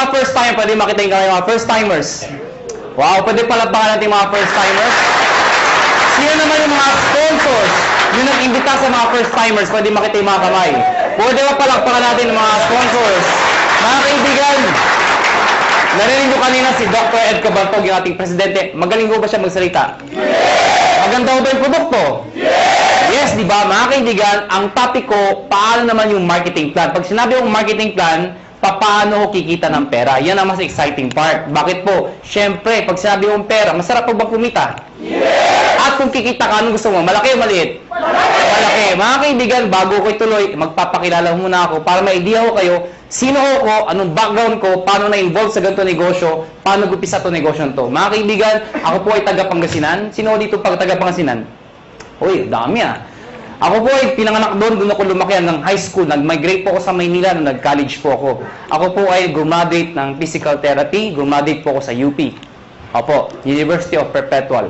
mga first time, pwede makita yung kamay mga first timers. Wow, pwede palapakan natin mga first timers. Sino naman yung mga sponsors? Yung nag-imbita sa mga first timers, pwede makita yung mga kamay. Pwede ba palakpakan natin yung mga sponsors? Mga kaibigan, narinig ko kanina si Dr. Ed Cabantog, yung ating presidente. Magaling ko ba siya magsalita? Maganda ko ba yung produkto? Yes, di ba? Mga kaibigan, ang topic ko, paano naman yung marketing plan? Pag sinabi yung marketing plan, paano ko kikita ng pera? Yan ang mas exciting part. Bakit po? Siyempre, pag sinabi mong pera, masarap pa bang kumita? At kung kikita ka, anong gusto mo? Malaki o maliit? Malaki. Mga kaibigan, bago ko ituloy, magpapakilala muna ako para may idea ko kayo, sino ako, anong background ko, paano na-involve sa ganito negosyo, paano gupisa ito negosyo to. Mga kaibigan, ako po ay taga Pangasinan. Sino dito pag taga Pangasinan? Uy, dami ah. Ako po ay pinanganak doon ako lumaki ng high school. Nag-migrate po ako sa Maynila nung nag-college po ako. Ako po ay graduate ng physical therapy, graduate po ako sa UP. Opo, University of Perpetual.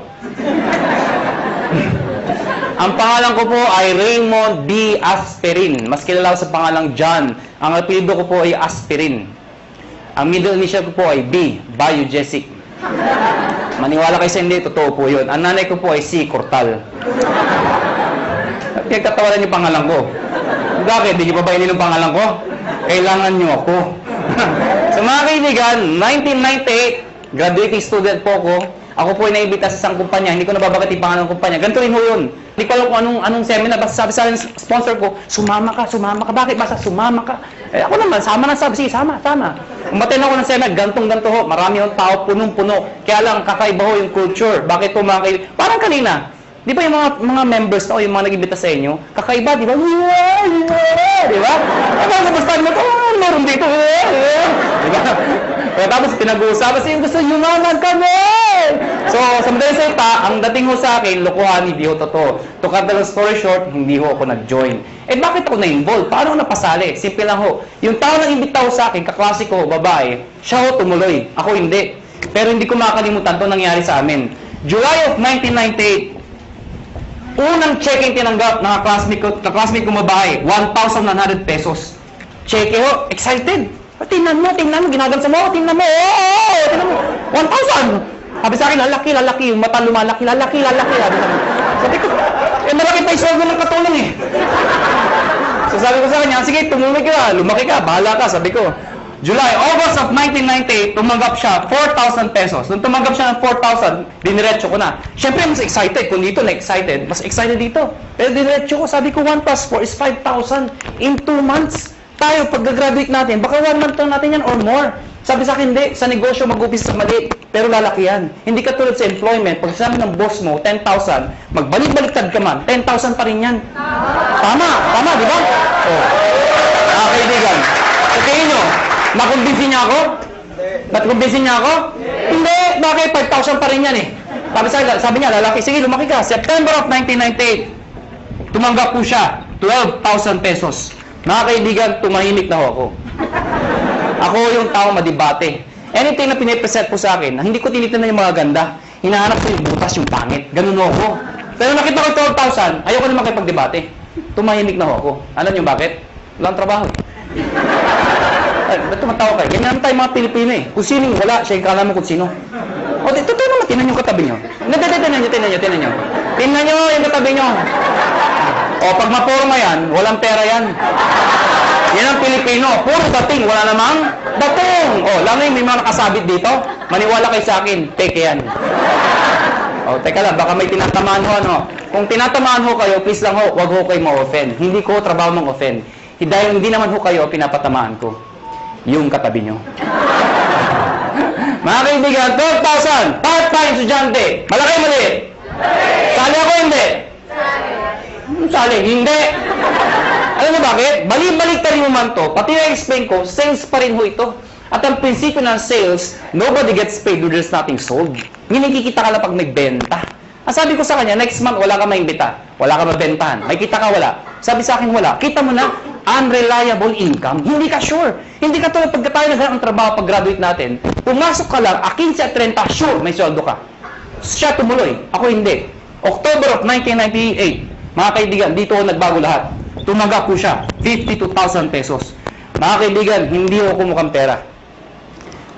Ang pangalan ko po ay Raymond B. Asperin. Mas kilala ko sa pangalang John. Ang apelyido ko po ay Asperin. Ang middle initial ko po ay B. Biogesic. Maniwala kayo sa hindi, totoo po yun. Ang nanay ko po ay C. Cortal. Pinagtatawanan niyo pangalan ko. Bakit? Di niyo pa ba inin ang pangalan ko? Kailangan niyo ako. So mga kaibigan, 1998, graduating student po ako. Ako po ay naimbita sa isang kumpanya. Hindi ko nababagat yung pangalan ng kumpanya. Ganito rin ho yun. Hindi ko alam kung anong seminar. Basta sabi sa akin, sponsor ko, sumama ka, sumama ka. Bakit? Basta sumama ka. Eh, ako naman, sama na sabi. Sige, sama. Umaten ako ng seminar, ganto ho. Marami yung tao, punong-puno. Kaya lang, kakaiba ho yung culture. Bakit po mga kaibigan? Parang kanina. Di ba yung mga members na o yung mga nag-imbita sa inyo, kakaiba, di ba? Di ba? Basta mo ito, meron dito. Di ba? Pero tapos pinag-uusapan sa gusto yumaman kami! So, sa madaling salita, ang dating ho sa akin, lokohan, hindi ho totoo. To cut the long story short, hindi ho ako nag-join. Eh, bakit ako na-involve? Paano ako napasali? Simple lang ho. Yung tao na imbita ho sa akin, kaklase ko, babae, siya ho tumuloy. Ako hindi. Pero hindi ko makakalimutan ito nangyari sa amin. July of 1998, unang check-in tinanggap ng classmate ko babae, 1,100 pesos. Check ho, excited. Tingnan mo, ginagansa mo, tingnan mo, 1,000. Sabi sa akin, lalaki, yung mata lumalaki, lalaki. Sabi ko, malaki pa yung sweldo ng katulong eh. So sabi ko sa kanya, sige, tumumig ka, lumaki ka, bahala ka, sabi ko. August of 1998, tumanggap siya 4,000 pesos. Nung tumanggap siya ng 4,000, diniretso ko na. Siyempre, mas excited. Kung dito na-excited, mas excited dito. Pero diniretso ko, sabi ko, 1 plus 4 is 5,000 in 2 months. Tayo, pag-graduate natin, baka 1 month lang natin yan or more. Sabi sa akin, hindi. Sa negosyo, mag-upis sa mali. Pero lalaki yan. Hindi ka tulad sa employment. Pag sabi ng boss mo, 10,000, magbalik-baliktad ka man, 10,000 pa rin yan. Tama, di ba? Oh. Kaibigan. So, tingin nyo, nakumbinsin niya ako? Nakumbinsin niya ako? Hindi. Bakit? 5,000 pa rin yan eh. Sabi niya, lalaki, sige, lumaki ka. September of 1998, tumanggap po siya, 12,000 pesos. Mga kaibigan, tumahimik na ako. Ako yung tao madibate. Anything na pinipresent po sa akin, hindi ko tinitingnan yung mga ganda. Hinahanap ko yung butas, yung pangit. Ganun ako. Pero nakita ko 12,000, ayoko na makipagdebate. Tumahimik na ako. Alam niyo bakit? Walang trabaho. Ba't tumatawa kayo? Ganyan naman tayo mga Pilipino eh. Kung sino wala, siya yung kala mo kung sino. O, totoo naman, tinan yung katabi nyo. Tinan nyo. Tinan nyo yung katabi nyo. O, pag maporma yan, walang pera yan. Yan ang Pilipino. Puro dating, wala namang dating. O, lalo yung may mga nakasabit dito. Maniwala kayo sa akin, peke yan. O, teka lang, baka may tinatamaan ho, ano. Kung tinatamaan ho kayo, please lang ho, wag ho kayo ma-offend. Hindi ko trabaho mang-offend. Dahil hindi naman ho kayo pinapatamaan ko. Yung katabi nyo. Mga kaibigan, 12,000, part-time estudyante. Malaki, maliit? Sali ako, hindi? Sali, hindi. Alam mo bakit? Balik-balik mo man to. Pati na-explain ko, sales pa rin ho ito. At ang prinsipyo ng sales, nobody gets paid when there's nothing sold. Hindi kikita ka lang pag may benta. Ang sabi ko sa kanya, next month, wala ka maimbita. Wala ka mabentahan. May kita ka, wala. Sabi sa akin, wala. Kita mo na, unreliable income. Hindi ka sure. Hindi ka tulad pagka tayo naghanap ng trabaho pag-graduate natin. Pumasok ka lang, 15 at 30, sure, may sweldo ka. Siya tumuloy. Ako hindi. October of 1998, mga kaibigan, dito ako nagbago lahat. Tumanggap ko siya, 52,000 pesos. Mga kaibigan, hindi ako kumukhang pera.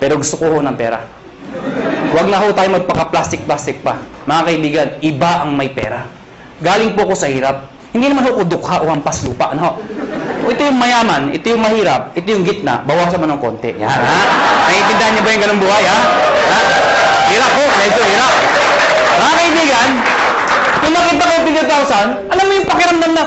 Pero gusto ko ho ng pera. Huwag na ho tayo magpaka-plastic-plastic pa. Mga kaibigan, iba ang may pera. Galing po ko sa hirap. Hindi naman ho ko dukha o hampas lupa. Ano? Ito yung mayaman, ito yung mahirap, ito yung gitna, bawasan mo ng konti. Yan, ha? Naiintindihan niyo ba yung ganung buhay, ha? Ha? Hirap ho, medyo hirap. Mga kaibigan, kung nakita ko 50,000, alam mo yung pakiramdam na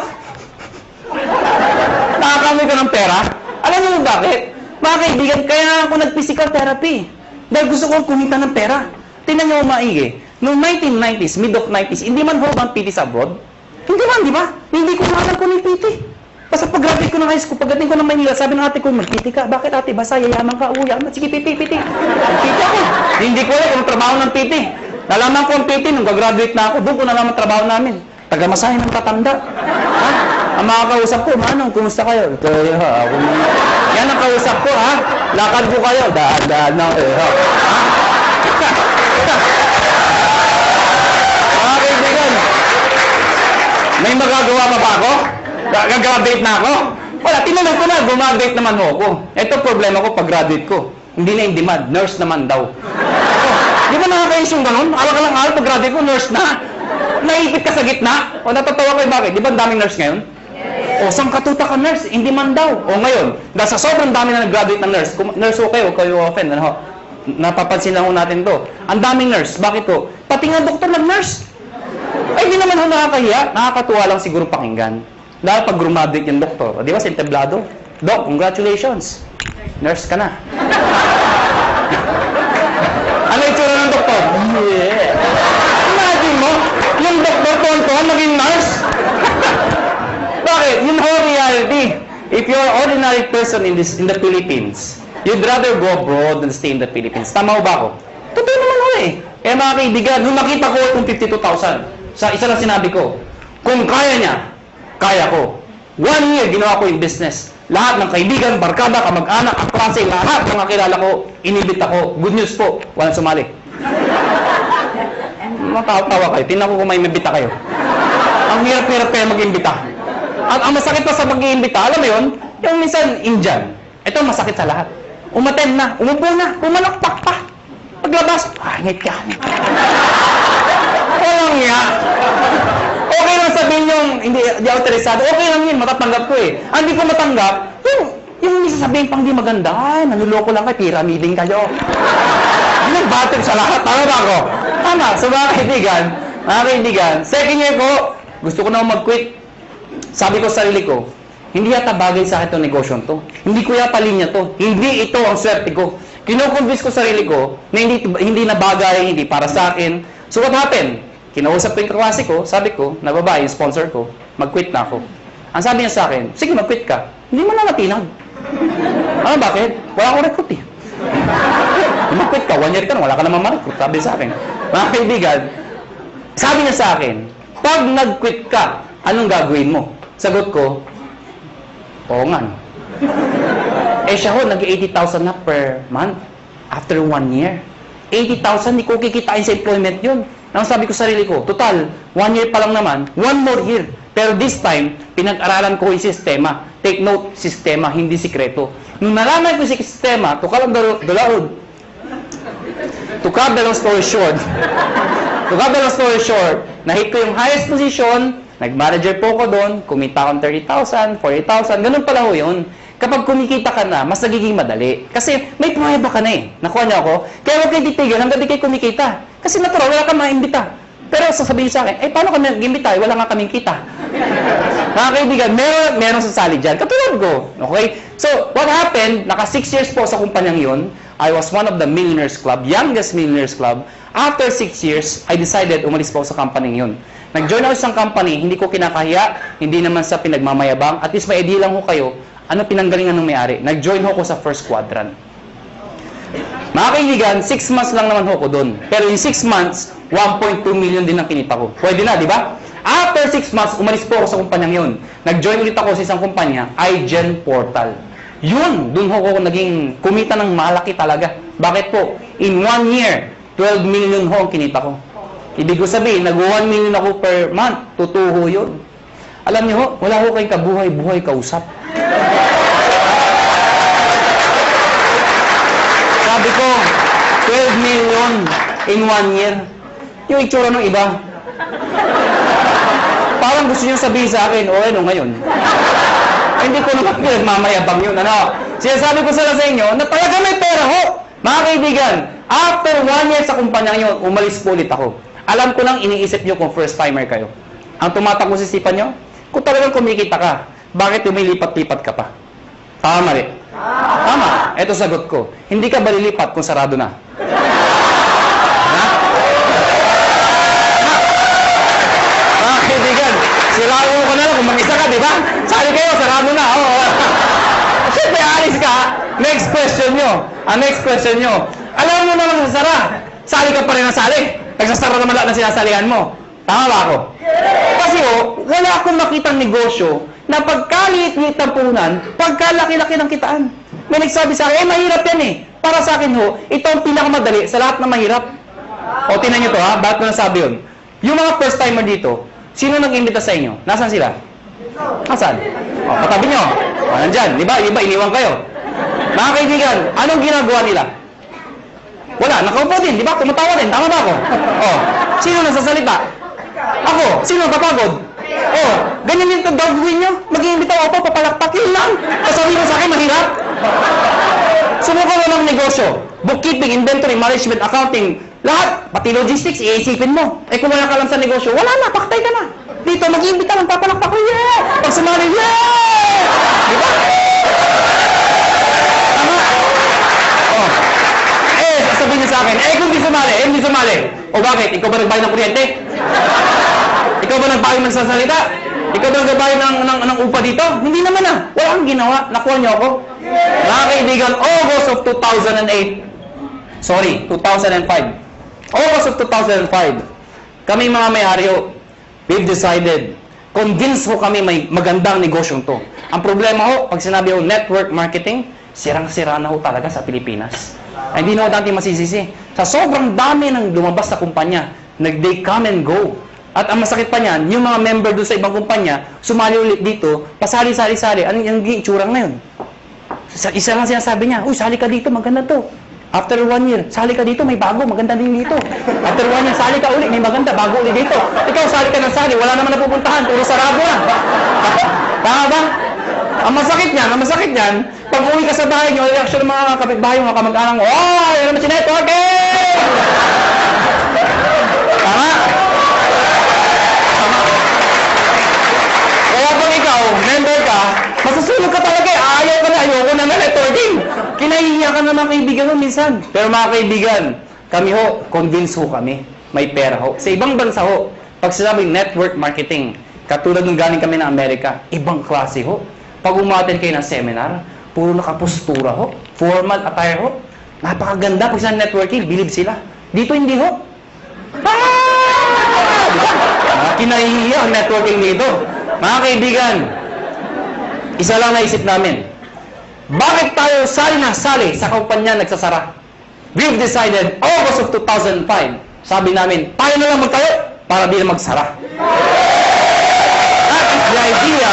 nakakamoy ka ng pera? Alam mo bakit? Mga kaibigan, kaya ako nag-physical therapy. Dahil gusto kong kumita ng pera. Tingnan niyo maigi. Noong 1990s, mid of 90s, hindi man ho bang PT sa abroad? Hindi man, di ba? Hindi ko alam kung may PT. Basta pag-graduate ko ng high school, pagdating ko ng Manila, sabi ng ate ko, mag-PT ka. Bakit ate? Basta yayaman ka, yaman. Sige, PT. PT ako. Hindi ko alam kung trabaho ng PT. Nalaman ko ang PT nung gagraduate na ako. Doon ko nalaman trabaho namin. Taga-masahin ng tatanda. Ha? Ang mga kausap ko, Manong, kumusta kayo? Yan ang kausap ko, ha? Lakad ko kayo. Daan na. Ha? Mga kaibigan, may magagawa pa ba ako? Gagraduate na ako? Wala, tinanong ko na, gumagraduate naman ho ako. Ito problema ko pag-graduate ko. Hindi na in demand, nurse naman daw. Di ba nakakayos yung ganun? Alak-alang pag-graduate ko, nurse na. Naipit ka sa gitna? O natatawa kayo bakit? Di ba ang daming nurse ngayon? O saan katuta ka nurse? In demand daw. O ngayon, dahil sa sobrang dami na nag-graduate ng nurse, nurse ho kayo often, ano, napapansin lang ho natin to. Ang daming nurse, bakit to? Pati nga doktor nag-nurse. Ay, di naman ho nakakahiya. Nakakatuwa lang siguro pakinggan. Dahil pag grumaduate yung doktor, di ba, sentablado? Doc, congratulations. Nurse ka na. Ano yung tsura ng doktor? Yeah. Imagine mo, yung doktor tonton naging nurse. Bakit? Yun ho reality. If you're an ordinary person in the Philippines, you'd rather go abroad than stay in the Philippines. Tama ho ba ako? Totoo naman ho eh. Kaya mga kaibigan, nung makita ko itong 52,000, sa isa lang sinabi ko, kung kaya niya, kaya ko. 1 year, ginawa ko yung business. Lahat ng kaibigan, barkada, kamag-anak, kaklase, lahat ng kakilala ko, inibit ako. Good news po, walang sumali. Matawa kayo. Tingnan ko kung may mabita kayo. Ang hirap-hirap kayo mag-imbita. Ang masakit pa sa mag-iimbita, alam mo yun? Yung minsan, Indian. Ito masakit sa lahat. Umaten na, umupo na, pumalakpak pa. Paglabas, ngit ka. Walang nga. Okay lang sabihin yung hindi autorizado. Okay lang yun, matatanggap ko eh. Ang hindi ko matanggap, yung sasabihin pang di maganda, ay, nanuloko lang kayo, pyramiding kayo. Hindi nag-battle sa lahat. Tama ba ako? Tama. So mga kaibigan, second year ko, gusto ko na mag-quit. Sabi ko sa sarili ko, hindi yata bagay sa akin itong negosyo to. Hindi ko yata linya to. Hindi ito ang swerte ko. Kino-convince ko sarili ko na hindi na bagay, hindi para sa akin. So what happened? Kinausap ko yung kaklase ko, sabi ko, na babae, yung sponsor ko, mag-quit na ako. Ang sabi niya sa akin, sige, mag-quit ka. Hindi mo na natinag. Ano, bakit? Wala akong recruit eh. Mag-quit ka, 1 year ka na, wala ka naman ma-recruit. Sabi sa akin. Mga kaibigan, sabi niya sa akin, pag nag-quit ka, anong gagawin mo? Sagot ko, oo nga. Eh siya ho, nag-80,000 na per month after 1 year. 80,000, hindi ko kikitain sa employment yun. Nang sabi ko sa sarili ko, total, 1 year pa lang naman, 1 more year. Pero this time, pinag-aralan ko yung sistema. Take note, sistema, hindi sikreto. Nung nalaman ko yung sistema, to cut the long story short, na-hit ko yung highest position, nag-manager po ko doon, kumita akong 30,000, 40,000, ganun pala ho yun. Kapag kumikita ka na, mas nagiging madali. Kasi may pruweba ka na eh. Nakuha niyo ako? Kaya huwag kayo titigil hanggang di kayo kumikita. Kasi natural, wala kang maimbita. Pero sasabihin sa akin, paano kami nag-imbita? Wala nga kaming kita. Mga kaibigan, meron sasali dyan. Katulad ko. Okay? So, what happened, naka 6 years po sa kumpanyang yun. I was one of the millionaires club, youngest millionaires club. After 6 years, I decided umalis po sa company yun. Nag-join ako sa company, hindi ko kinakahiya, hindi naman sa pinagmamayabang. At least may idea lang ko kayo, ano pinanggalingan ng may-ari? Nag-join ho ko sa first quadrant. Mga kaibigan, 6 months lang naman ho ko doon. Pero in 6 months, 1.2 million din ang kinita ko. Pwede na, di ba? After 6 months, umalis po ako sa kumpanyang yun. Nag-join ulit ako sa isang kumpanya, iGen Portal. Yun, doon ho ko naging kumita ng malaki talaga. Bakit po? In 1 year, 12 million ho ang kinita ko. Ibig ko sabihin, nag-1 million ako per month. Tutuho yun. Alam niyo ho, wala ho kayong kabuhay-buhay kausap. Sabi ko, in 1 year. Yung itsura ng iba. Parang gusto niyo sabihin sa akin, ano ngayon? Hindi ko naman pinagmamayabang yun, ano? Sinasabi ko sa inyo na talaga may pera ho. Mga kaibigan, after 1 year sa kumpanyang yun, umalis po ulit ako. Alam ko lang iniisip nyo kung first timer kayo. Ang tumatakbo sa isipan nyo, kung talagang kumikita ka, bakit lumilipat-lipat ka pa? Tama mali? Tama. Ito sagot ko. Hindi ka ba lilipat kung sarado na? Mga kaibigan, sirao ko na lang kung mag-isa ka, di ba? Sali kayo, sarado na. Siyempre, alis ka. Next question nyo. Next question nyo. Alam mo naman sa sara. Sali ka pa rin ng sali. Nagsasara naman lahat ng sinasalihan mo. Tama ba ako? Kasi wala akong makitang negosyo na pagkaliit-liit ng puhunan, pagkalaki-laki ng kitaan. May nagsabi sa akin, mahirap yan eh. Para sa akin ito ang pinakamadali sa lahat ng mahirap. Tingnan nyo to ha, bakit ko nasabi yun? Yung mga first timer dito, sino nag-imbita sa inyo? Nasaan sila? Nasaan? Katabi nyo. Nandyan, di ba? Iba, iniwan kayo. Mga kaibigan, anong ginagawa nila? Wala, nakaupo din, di ba? Tumatawa din, tama ba ako? Sino nasasalita? Ako, sino kapagod? Ganyan yung gagawin nyo. Mag-iimbita ako, papalakpakin lang. Kasabi mo sa akin, mahirap. Sumukan mo ng negosyo. Bookkeeping, inventory, management, accounting, lahat. Pati logistics, iisipin mo. Kung wala ka lang sa negosyo, wala na, paktay ka na. Dito, mag-iimbita lang, papalakpak ko, yeah! Pag sumali, yeah! Di ba? Tama. Sabihin niya sa akin, kung di sumali. O bakit? Ikaw ba nagbayad ng kuryente? Ikaw ba nagbayad ng sasalita? Ikaw ba nagbayad ng upa dito? Hindi naman Wala kang ginawa. Nakuha niyo ako. Mga kaibigan, August of 2008. Sorry, 2005. August of 2005. Kami mga may-ari we've decided, convinced kami may magandang negosyong to. Ang problema pag sinabi network marketing, sirang-sira na talaga sa Pilipinas. Ay, hindi na dati masisisi. Sa sobrang dami ng lumabas sa kumpanya, they come and go. At ang masakit pa niyan, yung mga member doon sa ibang kumpanya, sumali ulit dito, pasali-sali-sali. Anong itsura na yun? Isa lang sinasabi niya, sali ka dito, maganda to. After 1 year, sali ka dito, may bago, maganda din dito. After 1 year, sali ka ulit, may maganda, bago ulit dito. Ikaw, sali ka ng sali, wala naman napupuntahan, puro sarado na. Tama ba? Ang masakit niyan, pag uwi ka sa bahay nyo, reaction ng mga kapitbahay, mga kamag-anak mo, yan naman si networking! Tama? Kaya pag ikaw, member ka, masusunod ka talaga ayoko na networking. Kinahihiya ka na mga kaibigan mo minsan. Pero mga kaibigan, kami convince kami. May pera Sa ibang bansa pag sinabing network marketing, katulad nung galing kami ng Amerika, ibang klase Pag umaten kayo ng seminar, puro nakapostura formal attire napakaganda. Pag sa networking, believe sila. Dito hindi diba? Kinahihiya ang networking dito. Mga kaibigan, isa lang naisip namin. Bakit tayo sali na sali sa kumpanya nagsasara? We've decided, August of 2005, sabi namin, tayo na lang magtayo para di na magsara. That is the idea,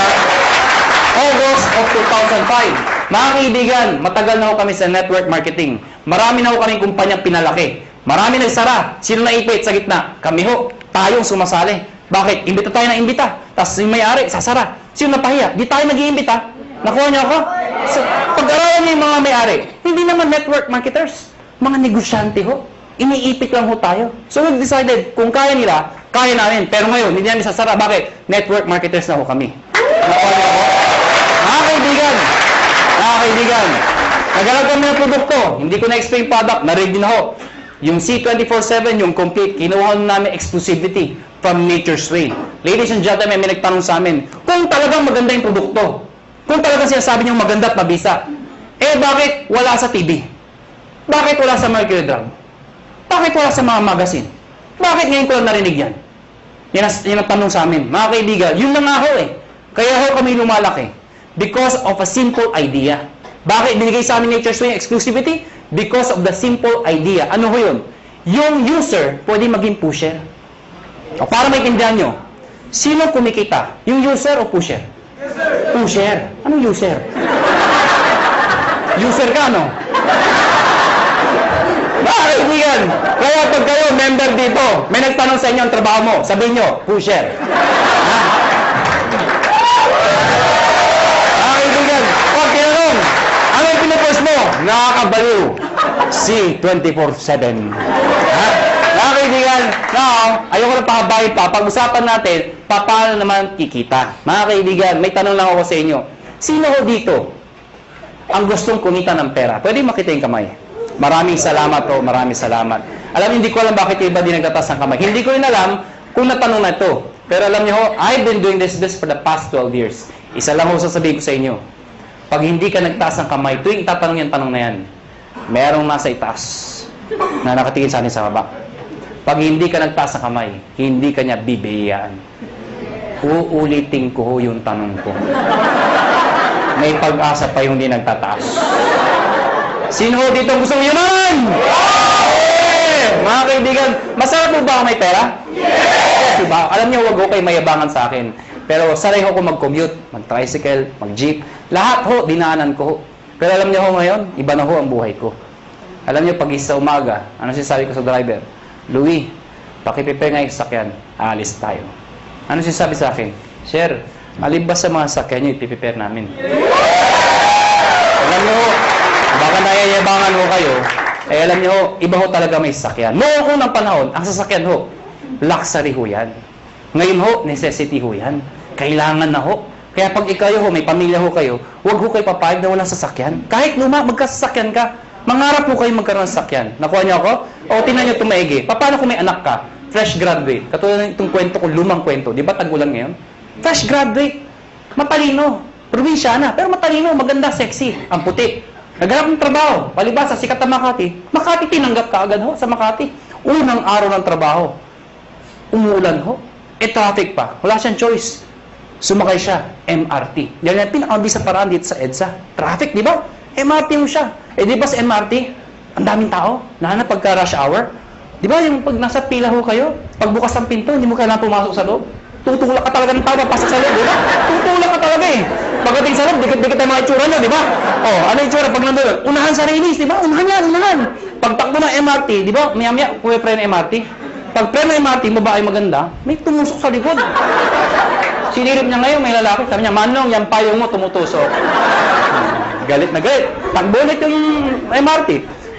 August of 2005. Mga kaibigan, matagal na kami sa network marketing. Marami na kaming kumpanya pinalaki. Marami nagsara. Sino naipit sa gitna? Kami tayong sumasali. Bakit? Imbita tayo na imbita. Tapos yung may-ari, sasara. Sino napahiya? Di tayo nag-iimbita. Nakuha niyo ako? So, pag-aralan niyo yung mga may-ari, hindi naman network marketers. Mga negosyante Iniipit lang tayo. So, we've decided, kung kaya nila, kaya namin. Pero ngayon, hindi namin sasara. Bakit? Network marketers na kami. Nakuha niyo ako? Mga kaibigan, naghanap kami ng produkto. Hindi ko na-explain product. Na-ready na Yung C24/7, yung complete, kinuha namin exclusivity from Nature's Way. Ladies and gentlemen, may nagtanong sa amin, kung talagang maganda yung produkto, kung talagang sinasabi niyong maganda at mabisa, bakit wala sa TV? Bakit wala sa Mercury Drug? Bakit wala sa mga magazine? Bakit ngayon ko lang narinig yan? Yan ang tanong sa amin. Mga kaibigan, yun lang nga Kaya kami lumalaki. Because of a simple idea. Bakit binigay sa amin Nature's Way exclusivity? Because of the simple idea. Ano yun? Yung user, pwede maging pusher. O para maintindihan nyo, sino kumikita? Yung user o pusher? Pusher. Anong user? User ka, no? Kaibigan, kaya pag kayo may nagtanong sa inyo ang trabaho mo. Sabihin nyo, pusher. Ha? Kaibigan, pag tinanong, ano yung pinupost mo? Nakakabaliw. Si 24/7. Ha? Kaibigan, now, ayoko na pahabahin pa. Pag-usapan natin, paano naman kikita? Mga kaibigan, may tanong lang ako sa inyo. Sino ho dito ang gustong kumita ng pera? Pwede makita yung kamay. Maraming salamat po, maraming salamat. Alam, hindi ko alam bakit iba di nagtatas ng kamay. Hindi ko rin alam kung natanong na ito. Pero alam niyo ho, I've been doing this for the past 12 years. Isa lang ho sasabihin ko sa inyo. Pag hindi ka nagtaas ng kamay, tuwing itatanong yung tanong na yan, merong nasa itaas na nakatingin sa akin sa baba. Pag hindi ka nagtaas ng kamay, hindi ka niya bibiyayaan. Uulitin ko ho yung tanong ko. May pag-asa pa yung hindi nagtataas. Sino ho dito ang gusto mo yaman? Yeah! Mga kaibigan, masarap mo ba ako may pera? Yes! Diba? Alam niyo, huwag ho kayo mayabangan sa akin. Pero saray ho ko mag-commute, mag-tricycle, mag-jeep. Lahat ho, dinaanan ko ho. Pero alam niyo ho ngayon, iba na ho ang buhay ko. Alam niyo, pag isa umaga, ano sinasabi ko sa driver? Louie, pakiprepare nga yung sasakyan. Aalis tayo. Ano sinasabi sa akin? Sir, alin ba sa mga sasakyan nyo ipiprepare namin? Alam niyo ho, baka nayayabangan ho kayo, eh alam niyo ho, iba ho talaga may sasakyan. Noong unang panahon, ang sasakyan ho, luxury ho yan. Ngayon ho, necessity ho yan. Kailangan na ho. Kaya pag ikayo ho, may pamilya ho kayo, huwag ho kayo papayag na walang sasakyan. Kahit luma, magkasasakyan ka, mangarap ho kayo magkaroon ng sasakyan. Nakuha niyo ako? O tingnan niyo tumaigi. Paano kung may anak ka? Fresh graduate. Katulad ng itong kwento ko, lumang kwento. Di ba tagulan ngayon? Fresh graduate. Matalino. Probinsyana. Pero matalino, maganda, sexy. Ang puti. Naghanap ng trabaho. Palibasa, sikat na Makati. Makati, tinanggap ka agad ho sa Makati. Unang araw ng trabaho. Umuulan ho. Traffic pa. Wala siyang choice. Sumakay siya. MRT. Yan yung pinakabisa paraan dito sa EDSA. Traffic, di ba? MRT mo siya. Di ba sa MRT, ang daming tao. Lalo na pagka rush hour. Di ba yung pag nasa pila ho kayo, pagbukas ng pinto, hindi mo kailangan pumasok sa loob. Tutulak ka talaga ng tao, pasok sa loob, di ba? Tutulak ka talaga eh. Pagdating sa loob, dikit-dikit tayo mga itsura nyo, di ba? Ano yung itsura? Pag nandun, unahan sa release, di ba? Unahan yan, unahan. Pagtakbo ng MRT, di ba? Maya-maya, pre ng MRT. Pag pre ng MRT, babae maganda, may tumusok sa likod. Sinirip niya ngayon, may lalaki. Sabi niya, Manong, yan payong mo tumutusok. Galit na galit. Pagbulit yung MRT.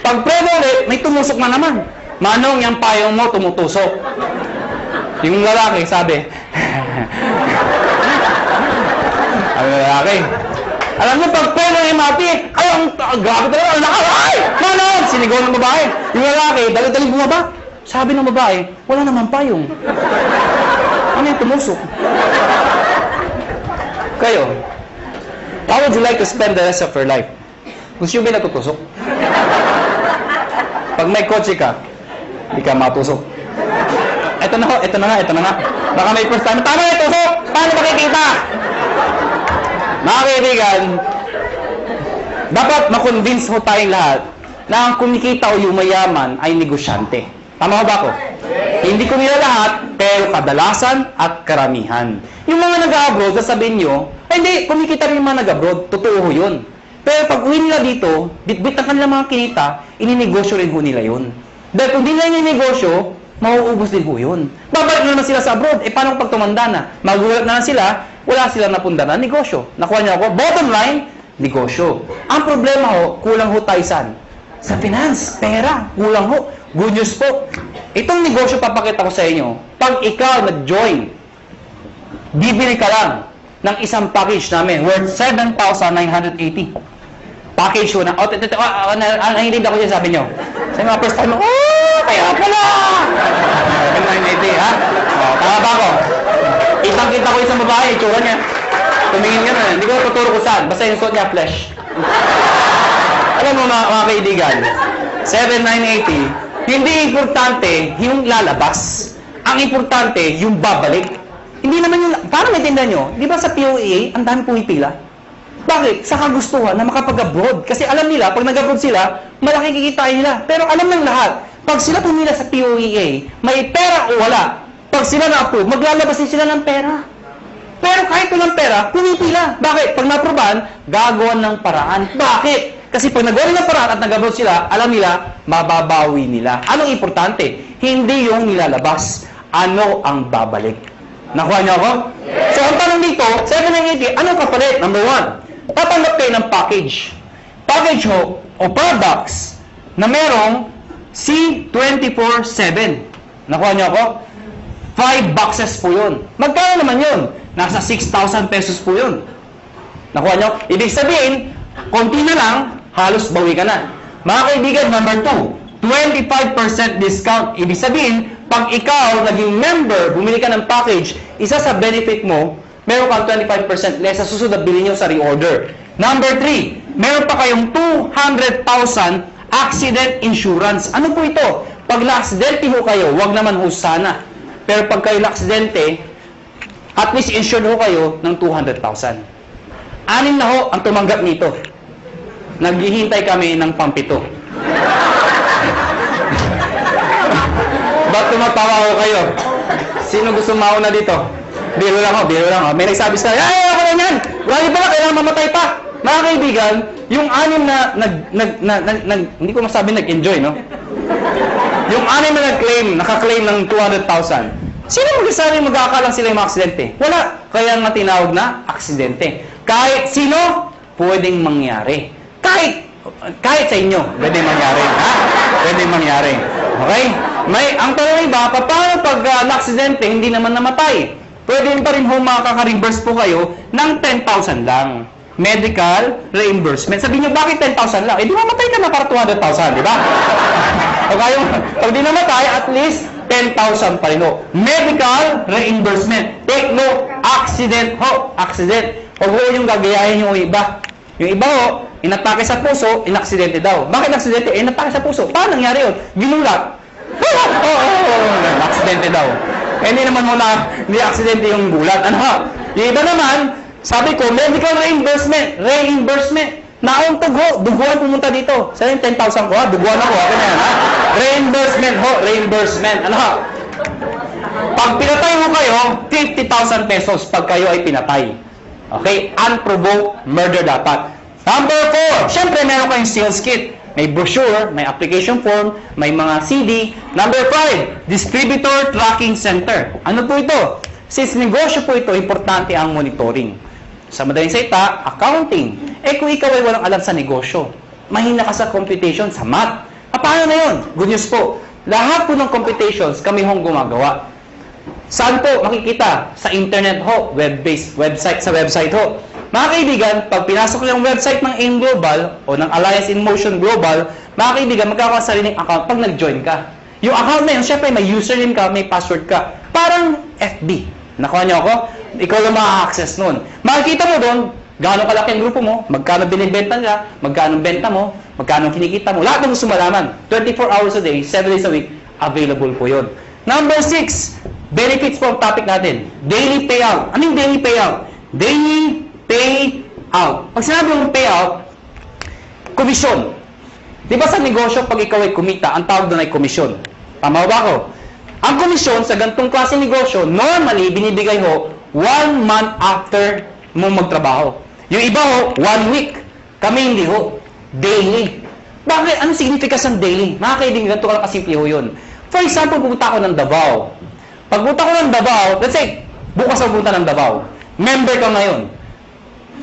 Pag pre ulit, may tumusok na naman. Manong, yan payong mo tumutusok. Yung lalaki, sabi, ang lalaki, alam niyo, pag pre ng MRT, ay, grabe talaga, ang lakas, ay! Manong! Sinigaw ng babae. Yung lalaki, dali-dali bumaba. Sabi ng babae, wala naman payong. Ano yung tumusok? Kayo, how would you like to spend the rest of your life? Gusto nyo ba natutusok? Pag may kotse ka, hindi ka matusok. Ito na ho, ito na nga. Baka may first time, tama na tusok! Paano makikita? Mga kaibigan, dapat makonvince ho tayong lahat na ang kumikita o yumayaman ay negosyante. Tama ba ako? Hindi ko nila lahat, pero kadalasan at karamihan. Yung mga nag-abroad, sasabihin nyo, hindi, kumikita rin yung mga nag-abroad. Totoo ho yun. Pero pag uwi nila dito, bit-bit ang kanilang mga kinita, ininegosyo rin ho nila yun. Dahil kung di nila ininegosyo, mauubos din ho yun. Babalik na naman sila sa abroad. Paano pag tumanda na? Magulat na lang sila, wala silang napunda na negosyo. Nakuha niyo ako? Bottom line, negosyo. Ang problema ho, kulang ho tayo saan? Sa finance, pera, kulang ho. Good news po. Itong negosyo papakita ko sa inyo. Pag ikaw nag-join, bibili ka lang ng isang package namin worth 7,980. Package ho na, nanginid ako dyan sabi nyo. Sa mga first time, kaya pala! 7,980, ha? Tama ba ako? Kitang-kita ko isang babae, itsura niya. Tumingin nga na, hindi ko tuturo ko saan. Basta yung suot niya, flesh. Alam mo mga kaibigan, 7,980, hindi importante yung lalabas. Ang importante, yung babalik. Hindi naman yung, para maintindihan nyo, di ba sa POEA, ang dami pumipila? Bakit? Sa kagustuhan na makapag-abroad. Kasi alam nila, pag nag-abroad sila, malaki kikitain nila. Pero alam ng lahat, pag sila pumila sa POEA, may pera o wala. Pag sila na-approve, maglalabas din sila ng pera. Pero kahit walang pera, pumipila. Bakit? Pag na-approvean, gagawan ng paraan. Bakit? Kasi pag nagawa ng paraan at nag-abroad sila, alam nila, mababawi nila. Anong importante? Hindi yung nilalabas. Ano ang babalik? Nakuha niyo ako? So, ang tanong dito, 780, anong kapalit? Number 1, tatanggap kayo ng package. Package ho, o products, na merong C24/7. Nakuha niyo ako? 5 boxes po yun. Magkano naman yun? Nasa 6,000 pesos po yun. Nakuha niyo? Ibig sabihin, konti na lang, halos bawi ka na. Mga kaibigan, number 2, 25% discount. Ibig sabihin, pag ikaw naging member, bumili ka ng package, isa sa benefit mo, meron kang 25% less sa susunod na bilhin nyo sa reorder. Number 3, meron pa kayong 200,000 accident insurance. Ano po ito? Pag na-aksidente ho kayo, wag naman ho sana. Pero pag kayo na-aksidente, at least insured ho kayo ng 200,000. 6 na ho ang tumanggap nito. Naghihintay kami ng pampito. Ba't tumatawa ho kayo? Sino gusto mauna dito? Biro lang ho, biro lang ho. May nagsabi sa ay, ako na yan! Wala ba? Kailangan mamatay pa! Mga kaibigan, yung 6 na hindi ko masabi nag-enjoy, no? Yung 6 na naka-claim ng 200,000. Sino magsasabi magkakalang sila yung mga aksidente? Wala. Kaya nga tinawag na aksidente. Kahit sino, pwedeng mangyari. Kahit sa inyo, pwedeng mangyari. Ha? Pwedeng mangyari. Okay? Ang tanong iba, paano pag na-aksidente, hindi naman namatay? Pwede pa rin ho makaka-reimburse po kayo ng 10,000 lang. Medical reimbursement. Sabihin nyo, bakit 10,000 lang? Eh, di mamatay ka na para 200,000, di ba? Pag di namatay, at least 10,000 pa rin ho. Medical reimbursement. Take note, accident ho. Accident. Huwag ho yung gagayahin yung iba. Yung iba ho, inatake sa puso, inaksidente daw. Bakit aksidente? Inatake sa puso. Paano nangyari yun? Ginulat. Aksidente daw. Hindi naman mo na, hindi aksidente yung gulat. Ano ha? Yung iba naman, sabi ko, medical reimbursement. Reimbursement. Naong tugo. Duguan pumunta dito. Saan yung 10,000 ko ha? Duguan ako. Okay na yan ha? Reimbursement ho. Reimbursement. Ano ha? Pag pinatay mo kayo, 50,000 pesos pag kayo ay pinatay. Okay? Unprovoked murder dapat. Number 4. Siyempre, meron kayong sales kit. May brochure, may application form, may mga CD. Number 5. Distributor Tracking Center. Ano po ito? Since negosyo po ito, importante ang monitoring. Sa madaling salita, accounting. Eh kung ikaw ay walang alam sa negosyo, mahina ka sa computation, sa math. Paano na yun? Good news po. Lahat po ng computations kami hong gumagawa. Saan po makikita? Sa internet ho, web-based website, sa website ho. Mga kaibigan, pag pinasok yung website ng AIM Global o ng Alliance in Motion Global, mga kaibigan, magkakaroon sa sariling account pag nag-join ka. Yung account na yun, syempre may username ka, may password ka. Parang FB. Nakuha niyo ako? Ikaw lang ma-access nun. Makikita mo doon, gaano kalaki ang grupo mo, magkano binibenta nila, magkano benta mo, magkano kinikita mo. Lahat ng gusto malaman. 24 hours a day, 7 days a week, available po yun. Number 6, benefits po ang topic natin. Daily payout. Anong daily payout? Daily payout. Pag sinabi mong payout, komisyon. Di ba sa negosyo, pag ikaw ay kumita, ang tawag doon ay komisyon. Tama ba ako? Ang komisyon sa ganitong klase negosyo, normally, binibigay ho 1 month after mo magtrabaho. Yung iba ho, 1 week. Kami hindi ho. Daily. Bakit? Anong significance ng daily? Mga kaibigan, ganito ka lang kasimple ho yun. For example, pupunta ako ng Davao. Pag pupunta ko ng Davao, let's say, bukas ako pupunta ng Davao. Member ka ngayon.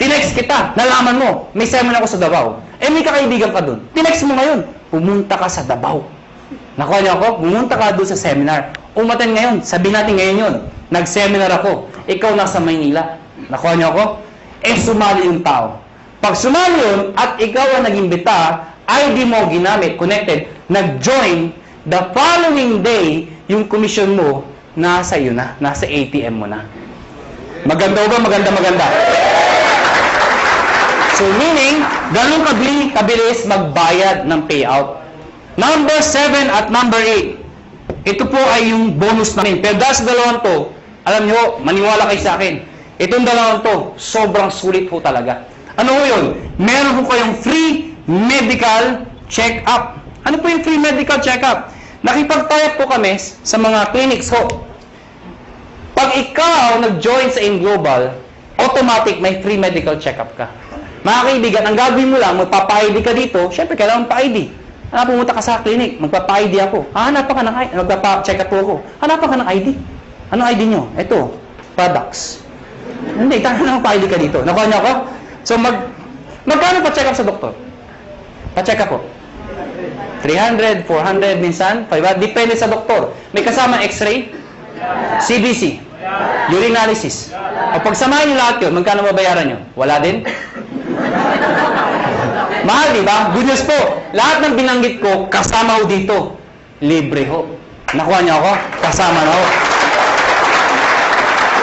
Tinext kita, nalaman mo, may seminar ako sa Davao. Eh, may kakaibigan ka dun. Tinext mo ngayon, pumunta ka sa Davao. Nakuha niyo ako? Pumunta ka doon sa seminar. Umaten ngayon, sabihin natin ngayon yun. Nag-seminar ako. Ikaw nasa Maynila. Nakuha niyo ako? Eh, sumali yung tao. Pag sumali yun, at ikaw ang nag-imbita, ID mo ginamit, connected, nag-join, the following day, yung commission mo, nasa iyo na. Nasa ATM mo na. Maganda ba? Maganda. So, meaning, ganun kabilis magbayad ng payout. Number 7 at number 8. Ito po ay yung bonus namin. Pero dahil sa dalawang to, alam nyo, maniwala kayo sa akin. Itong dalawang to, sobrang sulit po talaga. Ano po yun? Meron po kayong free medical check-up. Ano po yung free medical check-up? Nakipag-tie po kami sa mga clinics ho. Pag ikaw nag-join sa AIM Global, automatic may free medical check-up ka. Mga kaibigan, ang gagawin mo lang, magpapa-ID ka dito, syempre kailangan pa-ID. Pumunta ka sa clinic, magpapa-ID ako. Hanapan ka ng ID, magpapa-check up ako. Hanapan ka ng ID. Anong ID nyo? Ito, products. Hindi, tangan pa ID ka dito. Nakuha niyo ako? So, magkano pa-check up sa doktor? Pa-check up po. 300, 400, minsan, 500. Depende sa doktor. May kasama x-ray, CBC, urine analysis. O pagsamahin nyo lahat yun, magkano mabayaran nyo? Wala din? Mahal, di ba? Good news po. Lahat ng binanggit ko, kasama ho dito. Libre ho. Nakuha niyo ako? Kasama na ho.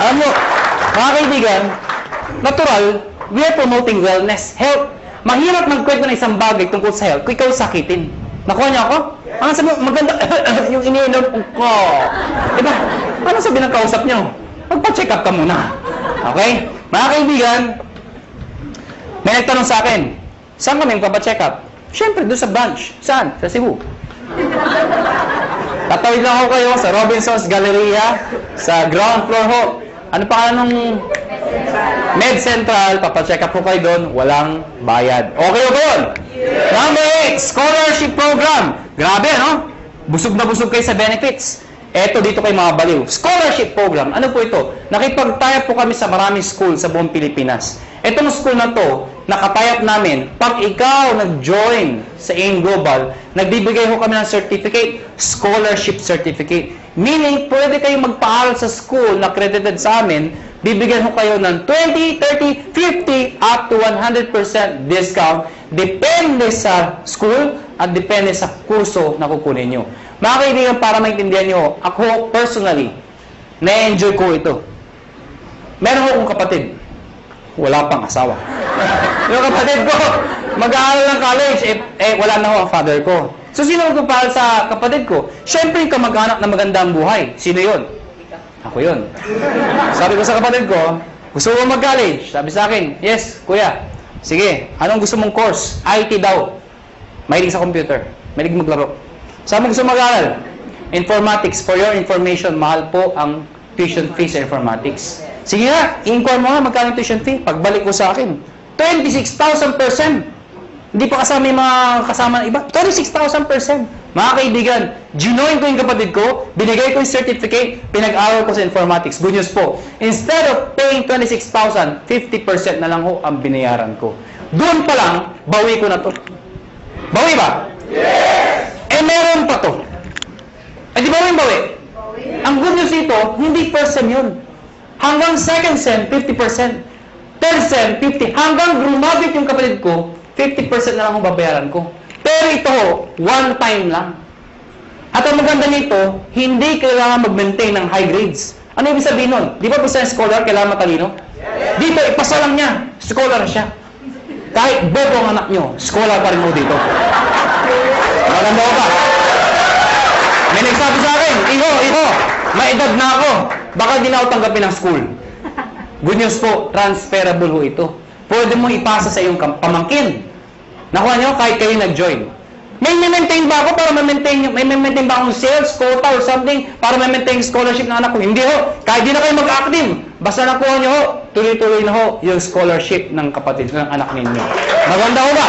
Alam mo, mga kaibigan, natural, we are promoting wellness, health. Mahirap magkwento ng isang bagay tungkol sa health kung ikaw sakitin. Nakuha niyo ako? Ano sabi, maganda, yung iniinom ko. Diba? Ano sabi ng kausap niyo? Magpa-check up ka muna. Okay? Mga kaibigan, may nagtanong sa akin, saan kami magpa-check up? Siyempre, doon sa branch. Saan? Sa Cebu. Tatawid lang ako kayo sa Robinson's Galleria, sa ground floor ho. Ano pa nung Med Central, papacheck up po kayo doon, walang bayad. Okay ba yun? Number 8, scholarship program. Grabe, no? Busog na busog kayo sa benefits. Eto dito kay mga baliw. Scholarship program. Ano po ito? Nakipag-tie-up po kami sa maraming school sa buong Pilipinas. Etong school na to, nakatayap namin, pag ikaw nag-join sa AIM Global, nagbibigay ho kami ng certificate, scholarship certificate. Meaning, pwede kayong magpaaral sa school na accredited sa amin, bibigyan ho kayo ng 20, 30, 50, up to 100% discount, depende sa school at depende sa kurso na kukunin nyo. Mga kaibigan, para maintindihan nyo, ako personally, na-enjoy ko ito. Meron akong kapatid, wala pang asawa. Yung kapatid ko, mag-aaral ng college, wala na ho ang father ko. So, sino magpapahal sa kapatid ko? Siyempre, yung kamag-anak na magandang buhay. Sino yun? Ako yun. Sabi ko sa kapatid ko, gusto mo mag-college? Sabi sa akin, yes, kuya. Sige, anong gusto mong course? IT daw. Mahilig sa computer. Mahilig maglaro. Saan mo gusto mag-aaral? Informatics. For your information, mahal po ang tuition fee sa informatics. Sige nga, i-inquire mo nga magkano tuition fee. Pagbalik ko sa akin, 26,000%. Hindi pa kasama yung mga kasama ng iba. 26,000%. Mga kaibigan, ginoin ko yung kapatid ko, binigay ko yung certificate, pinag-aral ko sa informatics. Good news po. Instead of paying 26,000, 50% na lang ho ang binayaran ko. Doon pa lang, bawi ko na to. Bawi ba? Yes! Meron pa to. Di ba yung bawi? Ang good news dito, hindi first sem yun. Hanggang second sem, 50%. Third sem, 50%. Hanggang graduate yung kapatid ko, 50% na lang ang babayaran ko. Pero ito, one time lang. At ang maganda nito, hindi kailangan mag-maintain ng high grades. Ano ibig sabihin nun? Di ba basta scholar, kailangan matalino? Dito, ipasa lang niya. Scholar siya. Kahit bobo ang anak nyo, scholar pa rin mo dito. Maganda ko ba? May nagsabi sa akin, Iho, may edad na ako. Baka di na ako tanggapin ng school. Good news po, transferable ho ito. Pwede mo ipasa sa iyong pamangkin. Nakuha nyo, kahit kayo nag-join. May maintain ba ako para may maintain ba akong sales, quota, or something para may-maintain scholarship ng anak ko? Hindi ho. Kahit di na kayo mag-active. Basta nakuha nyo ho, tuloy-tuloy na ho yung scholarship ng kapatid ng anak ninyo. Maganda ho ba?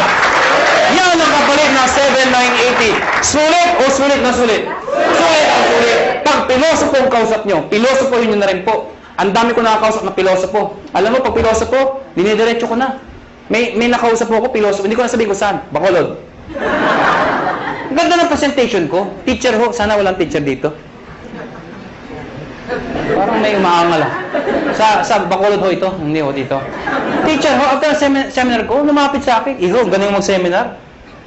Yan ang kapalit na 7,980. Sulit o sulit na sulit? Sulit ang sulit. Pag pilosopo ang kausap nyo, pilosopohin nyo na rin po. Ang dami ko nakakausap na pilosopo. Alam mo, pag pilosopo, dinidiretso ko na. May nakausap po ako, pilosopo. Hindi ko na sabihin kung saan. Bacolod. Ganda ng presentation ko. Teacher ho. Sana walang teacher dito. Parang may umaangal. Sa Bacolod ho ito. Hindi ho dito. Teacher ho, after seminar ko, lumapit sa akin. Iho, ganun mag-seminar.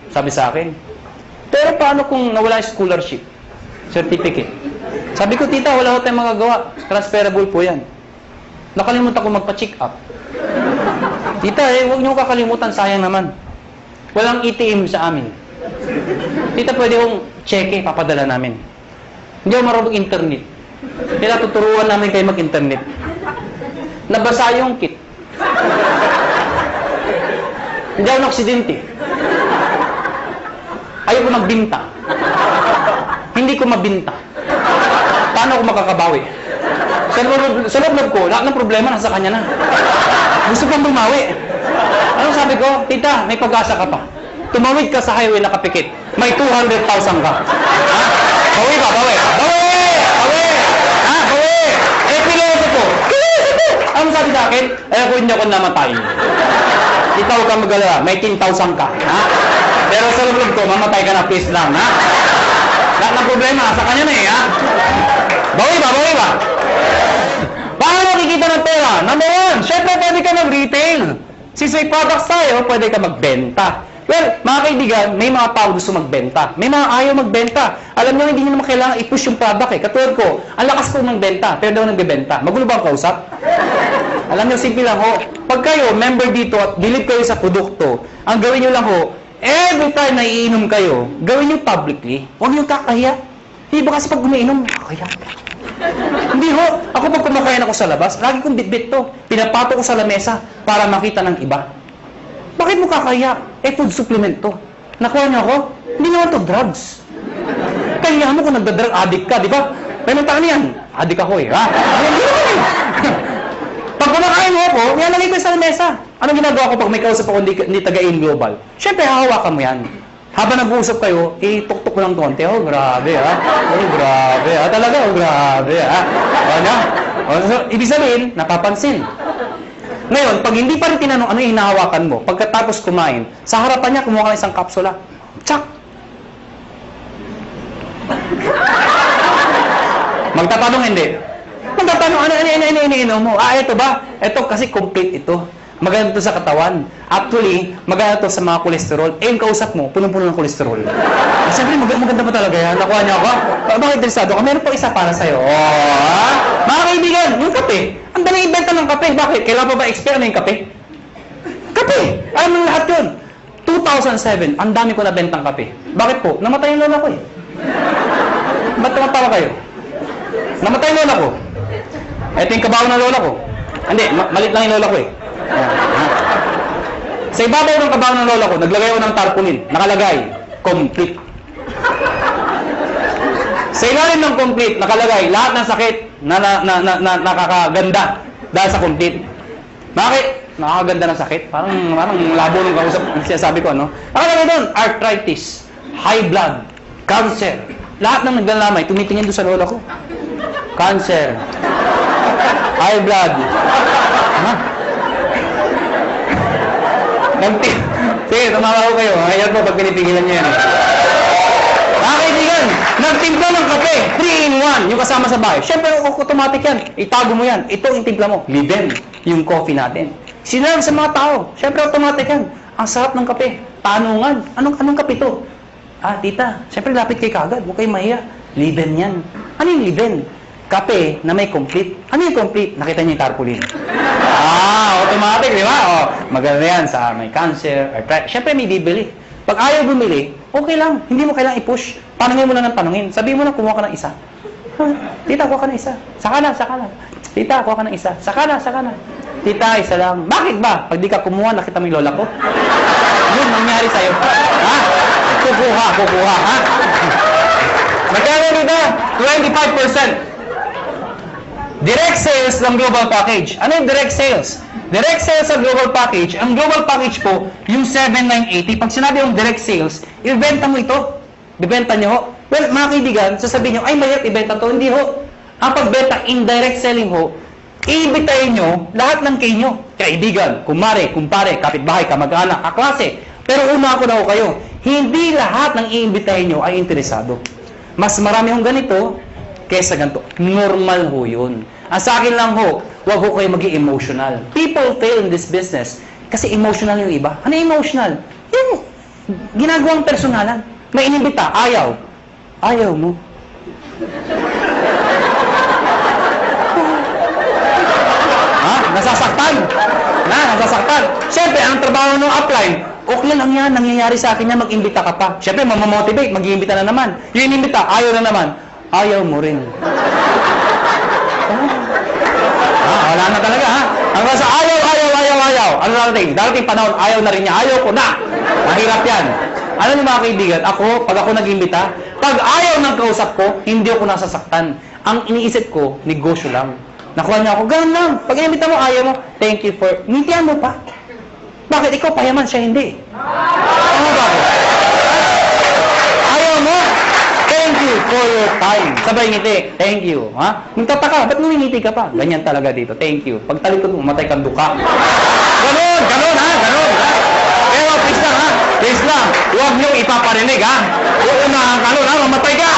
Sabi sa akin. Pero paano kung nawala yung scholarship? Certificate. Sabi ko, tita, wala ho tayong magagawa. Transferable po yan. Nakalimutan ko magpa-check up. Tita, huwag niyo kakalimutan, sayang naman. Walang ATM sa amin. Tita, pwede kong cheque, papadala namin. Hindi ako marunong internet. Kaya tuturuan namin kayo mag-internet. Nabasa yung kit. Hindi ako na-aksidente. Ayoko magbinta. Hindi ko mabinta. Paano ako makakabawi? Sa loob ko, lahat ng problema nasa kanya na. Gusto kong bumawi. Anong sabi ko? Tita, may pag-asa ka pa. Tumawid ka sa highway na kapikit. May 200,000 ka. Ha? Bawi ba? Bawi. Bawi! Bawi! Ha? Bawi! Eh, piloto po. Anong sabi sa akin? Eh, kung hindi ako namatay. Tita, huwag kang mag-alala. May 10,000 ka. Ha? Pero sa loob ko, mamatay ka na, please lang. Ha? Lahat ng problema, sa kanya na eh. Ha? Bawi ba? Bawi ba? Paano makikita ng pera? Number one, syempre pwede ka mag-retail. Since may products tayo, pwede ka magbenta. Well, mga kaibigan, may mga tao gusto magbenta. May mga ayaw magbenta. Alam niyo, hindi niyo naman kailangan i-push yung product eh. Katulad ko, ang lakas ko magbenta, pero daw nagbebenta. Magulo ba ang kausap? Alam niyo, simple lang ho. Pag kayo, member dito at believe kayo sa produkto, ang gawin niyo lang ho, every time na iinom kayo, gawin niyo publicly. Huwag niyo kakahiya. Hindi ba kasi pag umiinom, kakahiya. Hindi ho. Ako pag kumakain ako sa labas, lagi kong bitbit to. Pinapato ko sa lamesa para makita ng iba. Bakit mo kakaya? Eh, food supplement to. Nakuha niyo ako? Hindi naman to drugs. Kaya mo kung nagda-drug addict ka, di ba? May mga yan. Addict ako eh, ha? Hindi naman eh. Pag kumakain mo ako, nilalagay ko sa lamesa. Anong ginagawa ko pag may kausap ako hindi taga-in global? Siyempre, hahawakan mo yan. Habang nag-uusap kayo, ituktok mo ng konti. Oh, grabe ha. Oh, grabe ha. Talaga, oh, grabe ha. Ano? So, ibig sabihin, napapansin. Ngayon, pag hindi pa rin tinanong ano yung hinahawakan mo, pagkatapos kumain, sa harapan niya, kumuha ka ng isang kapsula. Tsak! Magtatanong hindi. Magtatanong, ano mo? Ah, ito ba? Ito kasi complete ito. Maganda to sa katawan. Actually, maganda to sa mga kolesterol. Eh, yung kausap mo, punong-puno ng kolesterol. Siyempre, maganda pa talaga yan. Nakuha niya ako. Bakit interesado ka? Meron pa isa para sa'yo. Oh, ha? Mga kaibigan, yung kape. Ang dali ibenta ng kape. Bakit? Kailan pa ba expire na yung kape? Kape! Alam mo lahat yun. 2007, ang dami ko nabentang kape. Bakit po? Namatay yung lola ko eh. Ba't tumatawa kayo? Namatay yung lola ko. Ito yung kabaho ng lola ko. Hindi, malit lang yung lola ko eh. Sa ibabaw ng kabaho ng lola ko, naglagay ako ng tarpaulin. Nakalagay, complete. Sa ilalim ng complete, nakalagay, lahat ng sakit na nakakaganda dahil sa complete. Bakit? Nakakaganda ng sakit? Parang labo ng kausap. Sinasabi ko, ano? Nakalagay doon, arthritis, high blood, cancer. Lahat ng naglalamay, tumitingin doon sa lola ko. Cancer, high blood. Sige, tumawa ko kayo. Ngayon po pag pinipigilan nyo yan. Mga kaibigan, nagtimpla ng kape. 3-in-1. Yung kasama sa bahay. Siyempre, automatic yan. Itago mo yan. Ito yung timpla mo. Liben. Yung coffee natin. Sinarap sa mga tao. Siyempre, automatic yan. Ang sarap ng kape. Tanungan. Anong kape to? Ah, tita. Siyempre, lapit kay kagad. Huwag kayo mahiya. Liben yan. Ano yung liben? Kape na may complete. Ano yung complete? Nakita niyo yung tarpaulin. Automatic, di ba? Oh, maganda yan sa may cancer, arthritis. Siyempre, may bibili. Pag ayaw bumili, okay lang. Hindi mo kailangang i-push. Tanungin mo lang ng tanungin. Sabihin mo na, kumuha ka ng isa. Tita, kuha ka ng isa. Saka na. Tita, kuha ka ng isa. Saka na. Tita, isa lang. Bakit ba? Pag di ka kumuha, nakita mo yung lola ko. Yun, nangyari sa'yo. Ha? Kukuha, ha? Magkano dito? 25%. Direct sales ng global package. Ano yung direct sales? Direct sales sa global package, ang global package po, yung 7,980. Pag sinabi yung direct sales, ibenta mo ito. Bibenta nyo ho. Well, mga kaibigan, sasabihin nyo, ay mahirap ibenta to. Hindi ho. Ang pagbenta, indirect selling ho, iibitayin nyo lahat ng kayo. Kaibigan, kumare, kumpare, kapitbahay, kamag-anak, kaklase. Pero una ako na ho kayo, hindi lahat ng iimbitahin nyo ay interesado. Mas marami hong ganito, kesa ganito. Normal ho yun. Ang sa akin lang ho, huwag ho kayo maging emotional. People fail in this business kasi emotional yung iba. Ano yung emotional? Yung ginagawang personalan. May inimbita, ayaw. Ayaw mo. Ha? Nasasaktan. Nasasaktan. Siyempre, ang trabaho ng upline, okay lang yan, nangyayari sa akin yan, mag-imbita ka pa. Siyempre, mamamotivate, mag-iimbita na naman. Yung inimbita, ayaw na naman. Ayaw mo rin. Wala na talaga, ha? Ang nasa ayaw. Ano darating? Darating panahon, ayaw na rin niya. Ayaw ko na. Mahirap yan. Ano niyo mga kaibigan? Pag ako nag-imbita, pag ayaw ng kausap ko, hindi ako nasasaktan. Ang iniisip ko, negosyo lang. Nakuha niya ako, ganun lang. Pag inimbita mo, ayaw mo, thank you for... Ngintihan mo pa. Bakit ikaw payaman, siya hindi? Ano ba? Ayaw mo? Thank you for your time. Sabay ngiti. Thank you. Ha? Magtataka, ba't ngumingiti ka pa? Ganyan talaga dito. Thank you. Pag talikod mo, matay kang duka. Ganon, ganon ha, ganon ha. Pero please lang ha, please lang. Huwag niyong ipaparinig ha. Uunahan ka nun ha, mamatay ka.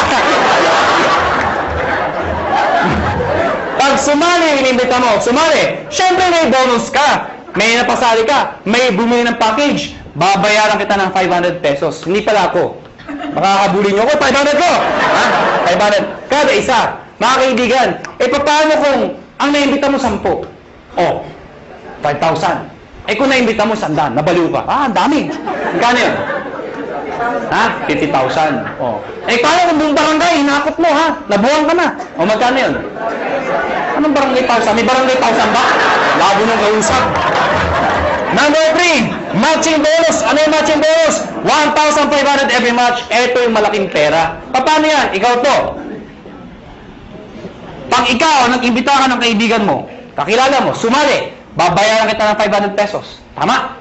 Pag sumali, inimbita mo, sumali. Siyempre may bonus ka. May napasali ka. May bumili ng package. Babayaran kita ng 500 pesos. Hindi pala ako. Makakabuli niyo ako, 500 ko. Ha? 500. Kada isa. Mga kaibigan, paano kung ang naimbita mo 10? Oh, 5,000. Kung naimbita mo 100, nabaliw ka. Ang dami. Kano yun? Ha? 50,000. Oh. Paano kung buong barangay, hinakot mo ha? Nabuwang ka na. O magkano yun? Anong barangay 1,000? May barangay 1,000 ba? Labo nung kausap. Number 3, matching bonus. Ano yung matching bonus? 1,500 every match. Ito yung malaking pera. Paano yan? Ikaw to. Pag ikaw, nag-imbita ka ng kaibigan mo, kakilala mo, sumali, babayaran kita ng 500 pesos. Tama?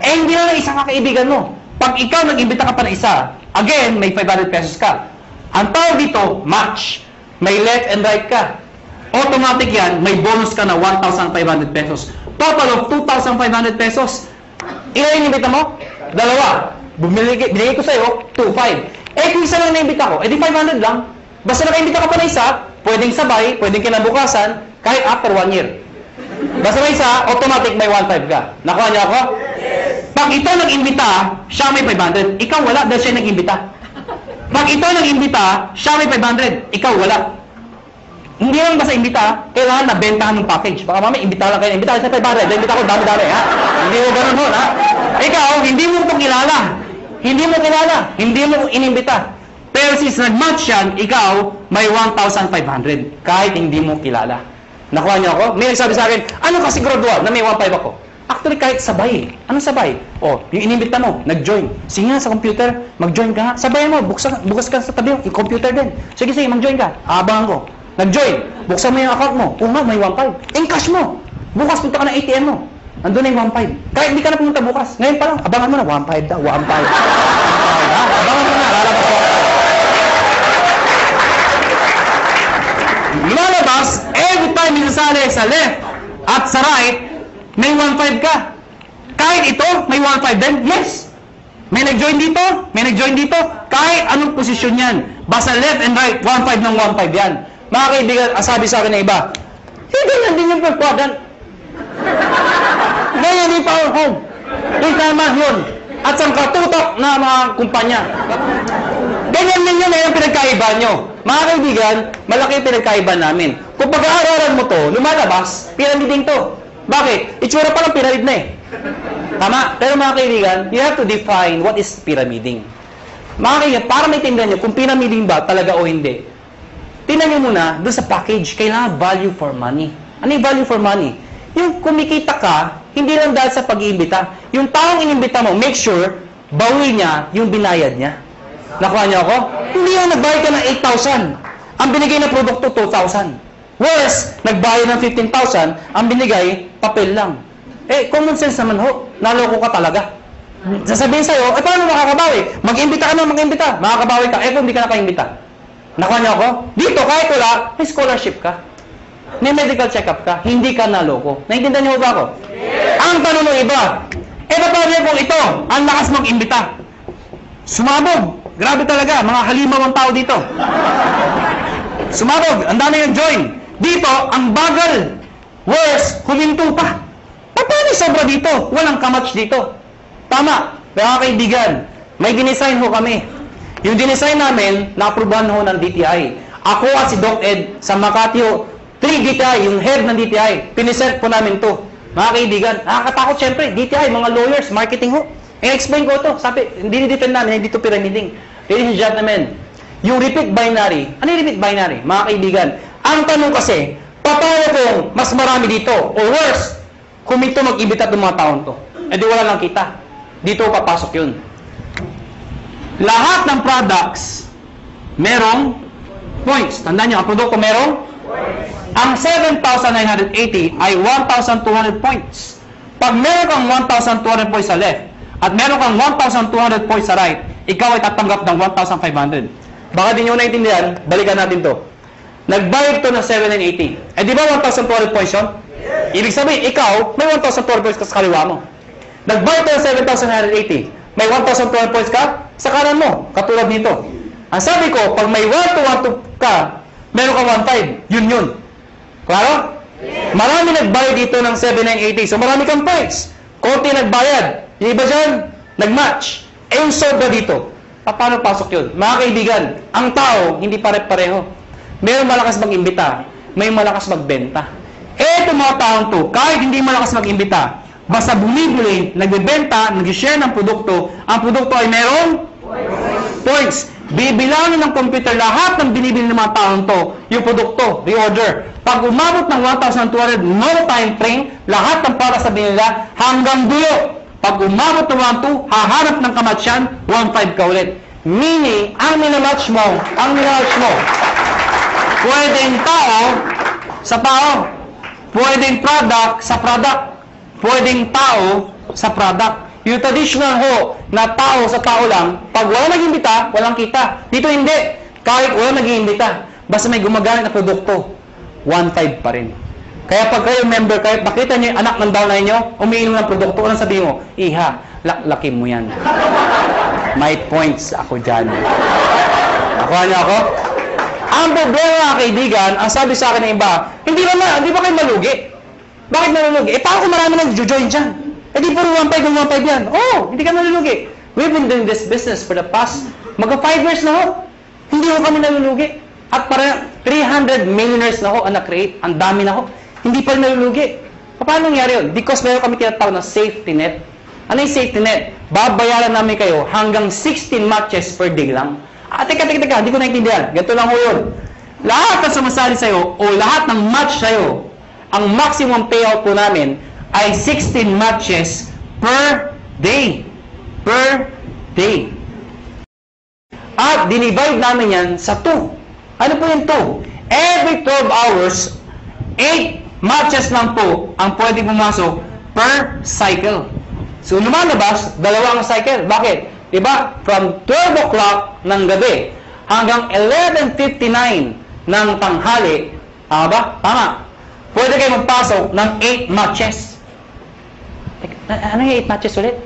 Hindi na isang kakaibigan mo. Pag ikaw nag-imbita ka pa ng isa, again, may 500 pesos ka. Ang tawag dito, match. May left and right ka. Automatic yan, may bonus ka na 1,500 pesos. Total of 2,500 pesos. Ilan yung imbita mo? 2. Binigay ko sa'yo, 2,500. Kung isa lang na-imbita ko, di 500 lang. Basta naka-imbita ka pa na isa, pwedeng sabay, pwedeng kinabukasan, kahit after 1 year. Basta may isa, automatic may 1,500 ka. Nakuha niyo ako? Pag ito nag-imbita, siya may 500. Ikaw wala dahil siya nag-imbita. Pag ito nag-imbita, siya may 500. Ikaw wala. Hindi lang basta imbita, kailangan nabentahan ng package. Baka mamaya, imbita lang kayo, imbita sa 500, imbita ko dami-dami, ha? Hindi mo ganun ho, ha? Ikaw, hindi mo ito kilala. Hindi mo kilala. Hindi mo inimbita. Pero since nag-match yan, ikaw, may 1,500. Kahit hindi mo kilala. Nakuha niyo ako? May nagsabi sa akin, ano kasi gradual na may 1,500 ako? Actually, kahit sabay. Ano sabay? O, yung inimbita mo, nag-join. Sige nga sa computer, mag-join ka nga. Sabayan mo, bukas ka sa tabi, yung computer din. Sige, mag-join ka. Abangan ko. Nag-join. Buksan mo yung account mo. Oo nga, may 1,500. Encash mo. Bukas punta ka ng ATM mo. Andun na yung 1,500. Kahit hindi ka na pumunta bukas. Ngayon pa lang, abangan mo na. 1,500 daw. 1,500. Abangan mo na. Lalabas mo. Lumalabas, every time minasali sa left at sa right, may 1,500 ka. Kahit ito, may 1,500 din. Yes. May nag-join dito. May nag-join dito. Kahit anong posisyon yan. Basta left and right, 1,500 ng 1,500 yan. Mga kaibigan, sabi sa akin na iba, ganyan din yung per quadrant. Ganyan din power home. Yung tama yun. At sa katutok na mga kumpanya. Ganyan din yun yung pinagkaiba nyo. Mga kaibigan, malaki yung pinagkaiba namin. Kung pag-aaralan mo to, lumalabas, pyramiding to. Bakit? Itsura pa lang pyramid na eh. Tama? Pero mga kaibigan, you have to define what is pyramiding. Mga kaibigan, para maintindihan nyo kung pyramiding ba talaga o hindi. Tingnan nyo muna, doon sa package, kailangan value for money. Ano yung value for money? Yung kumikita ka, hindi lang dahil sa pag-iimbita. Yung taong inimbita mo, make sure, bawi niya yung binayad niya. Nakuha niyo ako? Hindi yung nagbayad ka ng 8,000. Ang binigay na produkto, 2,000. Worse, nagbayad ng 15,000, ang binigay, papel lang. Common sense naman ho, naloko ka talaga. Sasabihin sa'yo, paano makakabawi? Mag-imbita ka na, mag-imbita. Makakabawi ka, kung hindi ka nakaimbita. Nakuha niyo ako? Dito, kahit wala, may scholarship ka. May medical check-up ka. Hindi ka naloko. Naintindihan niyo ba ako? Yes. Ang tanong ng iba, paano kung ito, ang lakas mag-imbita? Sumabog. Grabe talaga, mga halimaw ang tao dito. Sumabog, ang dami yung join. Dito, ang bagal. Worse, huminto pa. Paano sobra dito? Walang kamatch dito. Tama, mga kaibigan, may dinisign ho kami. Yung dinesign namin, na-aprobahan ho ng DTI. Ako at si Doc Ed sa Makati ho, 3 DTI, yung head ng DTI, pinisert po namin to. Mga kaibigan, nakakatakot syempre, DTI, mga lawyers, marketing ho. I-explain ko to, sabi, hindi ni-defend namin, hindi to pyramiding. Ladies and gentlemen, yung repeat binary, ano yung repeat binary? Mga kaibigan, ang tanong kasi, paano kung mas marami dito, or worse, kung ito mag-ibita itong mga taon to, di wala lang kita. Dito papasok yun. Lahat ng products, merong points. Tandaan nyo, ang produkto merong points. Ang 7,980 ay 1,200 points. Pag meron kang 1,200 points sa left, at meron kang 1,200 points sa right, ikaw ay tatanggap ng 1,500. Baka di nyo naintindihan, balikan natin to. Nagbayad to ng 780. Eh di ba 1,200 points yun? Ibig sabihin, ikaw, may 1,200 points ka sa kaliwa mo. Nagbayad to ng 7,980. May 1,200 points ka sa kanan mo, katulad nito. Ang sabi ko, pag may 1,212 ka, meron kang 1,500. Yun. Klaro? Marami nagbayad dito ng 7,980. So marami kang points. Konti nagbayad. Yung iba dyan, nag-match. Eh yung sobra dito, paano pasok yun? Mga kaibigan, ang tao, hindi pare-pareho. Mayroong malakas mag-imbita, may malakas magbenta. Itong mga taong to, kahit hindi malakas mag-imbita, basta bumibili, nagbebenta, nag-share ng produkto, ang produkto ay merong points. Bibilangin ng computer lahat ng binibili ng mga taong to, yung produkto, reorder. Pag umabot ng 1,200, no time frame, lahat ng para sa binila hanggang dulo. Pag umabot ng 1,200, hahanap ng kamatsyan, 1,500 ka ulit. Meaning, ang minamatch mo, pwedeng tao sa tao, pwedeng product sa product, pwedeng tao sa product. Yung traditional ho, na tao sa tao lang, pag wala nag-imbita, walang kita. Dito hindi. Kahit wala nag-imbita, basta may gumagamit na produkto, 1,500 pa rin. Kaya pag kayo member, kahit makita nyo yung anak ng downline nyo, umiinom ng produkto, anong sabihin mo? Iha, laklaki mo yan. May points ako dyan. Nakuha niyo ako? Ang problema mga kaibigan, ang sabi sa akin ng iba, hindi ba kayo malugi? Bakit malulugi? Eh paano kung marami nang join dyan? Eh di puro 1,500 yan. Oh, hindi ka malulugi. We've been doing this business for the past, magka 5 years na ho. Hindi ho kami nalulugi. At para 300 millionaires na ho ang na-create. Ang dami na ho. Hindi pa rin nalulugi. Paano nangyari yun? Because meron kami tinatawag na safety net. Ano yung safety net? Babayaran namin kayo hanggang 16 matches per day lang. Teka, hindi ko naintindihan. Ganito lang ho yun. Lahat na sumasali sa'yo o lahat ng match sa'yo, ang maximum payout po namin ay 16 matches per day. Per day. At dinivide namin yan sa 2. Ano po yung 2? Every 12 hours, 8 matches lang po ang pwede pumasok per cycle. So lumalabas, 2 ang cycle. Bakit? Diba? From 12 o'clock ng gabi hanggang 11:59 ng tanghali. Tama ba? Tama. Pwede kayo magpasok ng 8 matches. Ano yung 8 matches ulit?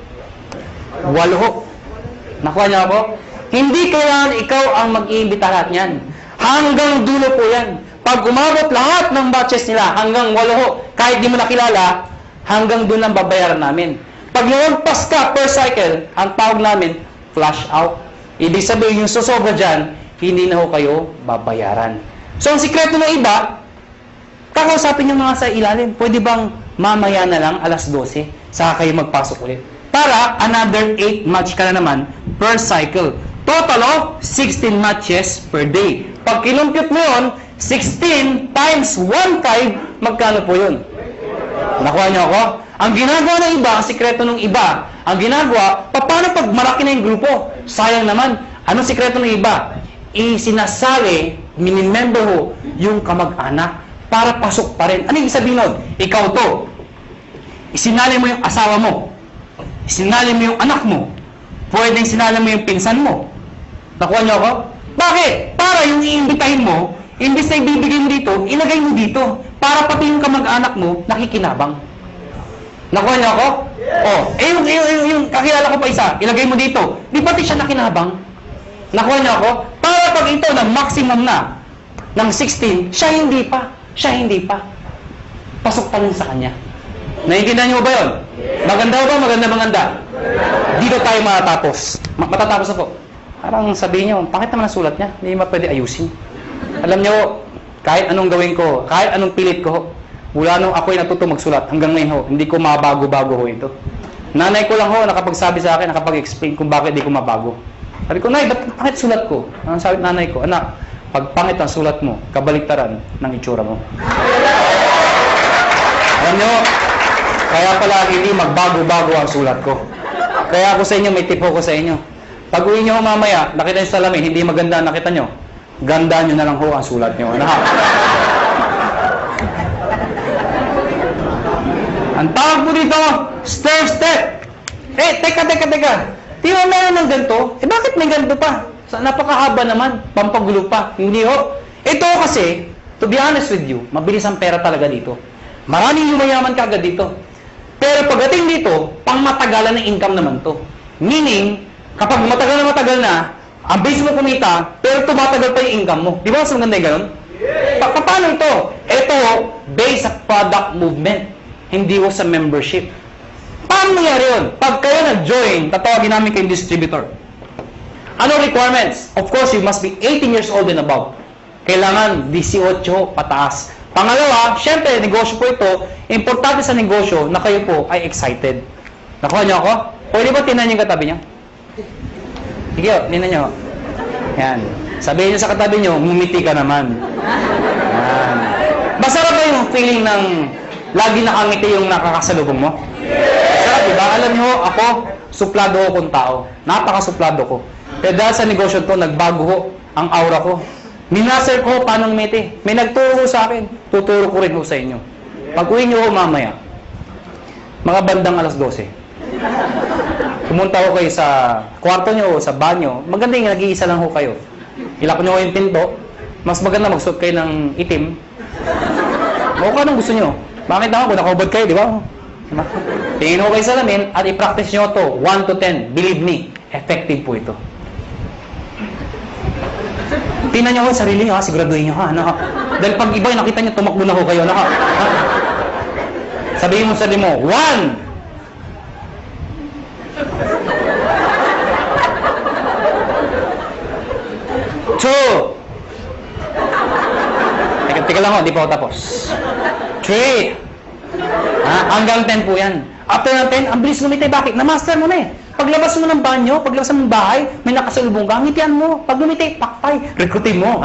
8 ho. Nakuha niyo ako? Hindi kailangan ikaw ang mag-iimbita lahat niyan. Hanggang dulo po yan. Pag umabot lahat ng matches nila, hanggang 8 ho, kahit di mo nakilala, hanggang doon ang babayaran namin. Pag lumagpas ka per cycle, ang tawag namin, flash out. Ibig sabihin, yung susobra dyan, hindi na ho kayo babayaran. So, ang sikreto ng iba, kakausapin yung mga sa ilalim. Pwede bang mamaya na lang, alas 12, saka kayo magpasok ulit. Para another 8 match ka na naman per cycle. Total of 16 matches per day. Pag kinumpute mo yun, 16 times 1,500, magkano po yun? Nakuha niyo ako? Ang ginagawa ng iba, ang sikreto ng iba, ang ginagawa, paano pag malaki na yung grupo? Sayang naman. Anong sikreto ng iba? Isinasali, minimember ho, yung kamag-anak para pasok pa rin. Ano yung sabihin nun? Ikaw to. Isinali mo yung asawa mo. Isinali mo yung anak mo. Pwedeng sinali mo yung pinsan mo. Nakuha niyo ako? Bakit? Para yung iimbitahin mo, imbis na ibibigay mo dito, ilagay mo dito. Para pati yung kamag-anak mo, nakikinabang. Nakuha niyo ako? Oh, yung kakilala ko pa isa, ilagay mo dito. Di pati siya nakinabang? Nakuha niyo ako? Para pag ito na maximum na, ng 16, siya hindi pa. Pasok pa rin sa kanya. Naiintindihan niyo ba yun? Maganda ba? Maganda. Dito tayo matatapos. Matatapos na po. Parang sabihin niyo, bakit naman ang sulat niya? Hindi mo pwede ayusin. Alam niyo, kahit anong gawin ko, kahit anong pilit ko, mula nung ako'y natuto magsulat, hanggang ngayon ho, hindi ko mabago-bago ho ito. Nanay ko lang ho, nakapagsabi sa akin, nakapag-explain kung bakit hindi ko mabago. Sabi ko, Nay, bakit sulat ko? Ang sabi nanay ko, anak, pag pangit ang sulat mo, kabaliktaran ng itsura mo. Alam niyo, kaya pala hindi magbago-bago ang sulat ko. Kaya ako sa inyo, may tip ko sa inyo. Pag uwi nyo mamaya, nakita nyo sa salamin, hindi maganda nakita nyo, ganda nyo na lang ho ang sulat nyo. Ang tawag po dito, stair step. Teka. Di ba meron ng ganito? Bakit may ganito pa? Napakahaba naman, pampagulo pa. Hindi ho. Ito kasi, to be honest with you, mabilis ang pera talaga dito. Maraming yumayaman ka agad dito. Pero pagdating dito, pang matagalan ng income naman to. Meaning, kapag matagal na, ang base mo kumita, pero tumatagal pa yung income mo. Di ba mas maganda yung ganun? Paano ito? Ito, based sa product movement. Hindi ho sa membership. Paano nangyari yun? Pag kayo nag-join, tatawagin namin kayong distributor. Ano requirements? Of course, you must be 18 years old and above. Kailangan 18 pataas. Pangalawa, syempre, negosyo po ito. Importante sa negosyo na kayo po ay excited. Nakuha niyo ako? Pwede ba tinan yung katabi niya? Sige, tinan niyo. Yan. Sabihin niyo sa katabi niyo, ngumiti ka naman. Yan. Masarap ba yung feeling ng lagi nakangiti yung nakakasalubong mo? Masarap, diba? Alam niyo, ako, suplado ko kung tao. Napakasuplado ko. Pero dahil sa negosyo ko, nagbago ko ang aura ko. Minaser ko paano ngumiti. May nagturo sa akin. Tuturo ko rin ho sa inyo. Pag-uwi niyo ho mamaya, mga bandang alas 12. Pumunta ko kayo sa kwarto niyo o sa banyo. Maganda yung nag-iisa lang ho kayo. Ilak niyo yung pinto. Mas maganda magsuot kayo ng itim. O ka nang gusto niyo. Bakit naman kung nakahubad kayo, di ba? Tingin ho kayo sa lamin at i-practice niyo to 1 to 10. Believe me, effective po ito. Tingnan niyo ho sarili niyo, siguraduhin niyo ha. Dahil pag iba nakita niyo, tumakbo na ho kayo. Sabihin mo sa sarili mo, 1. Teka lang ho, di pa ako tapos. 3. Hanggang 10 po yan. After ng 10, ang bilis lumiti. Bakit? Na-master mo na eh. Paglabas mo ng banyo, paglabas mo ng bahay, may nakasalubong ka, ngitian mo. Pag lumiti, pakpay, rekrutin mo.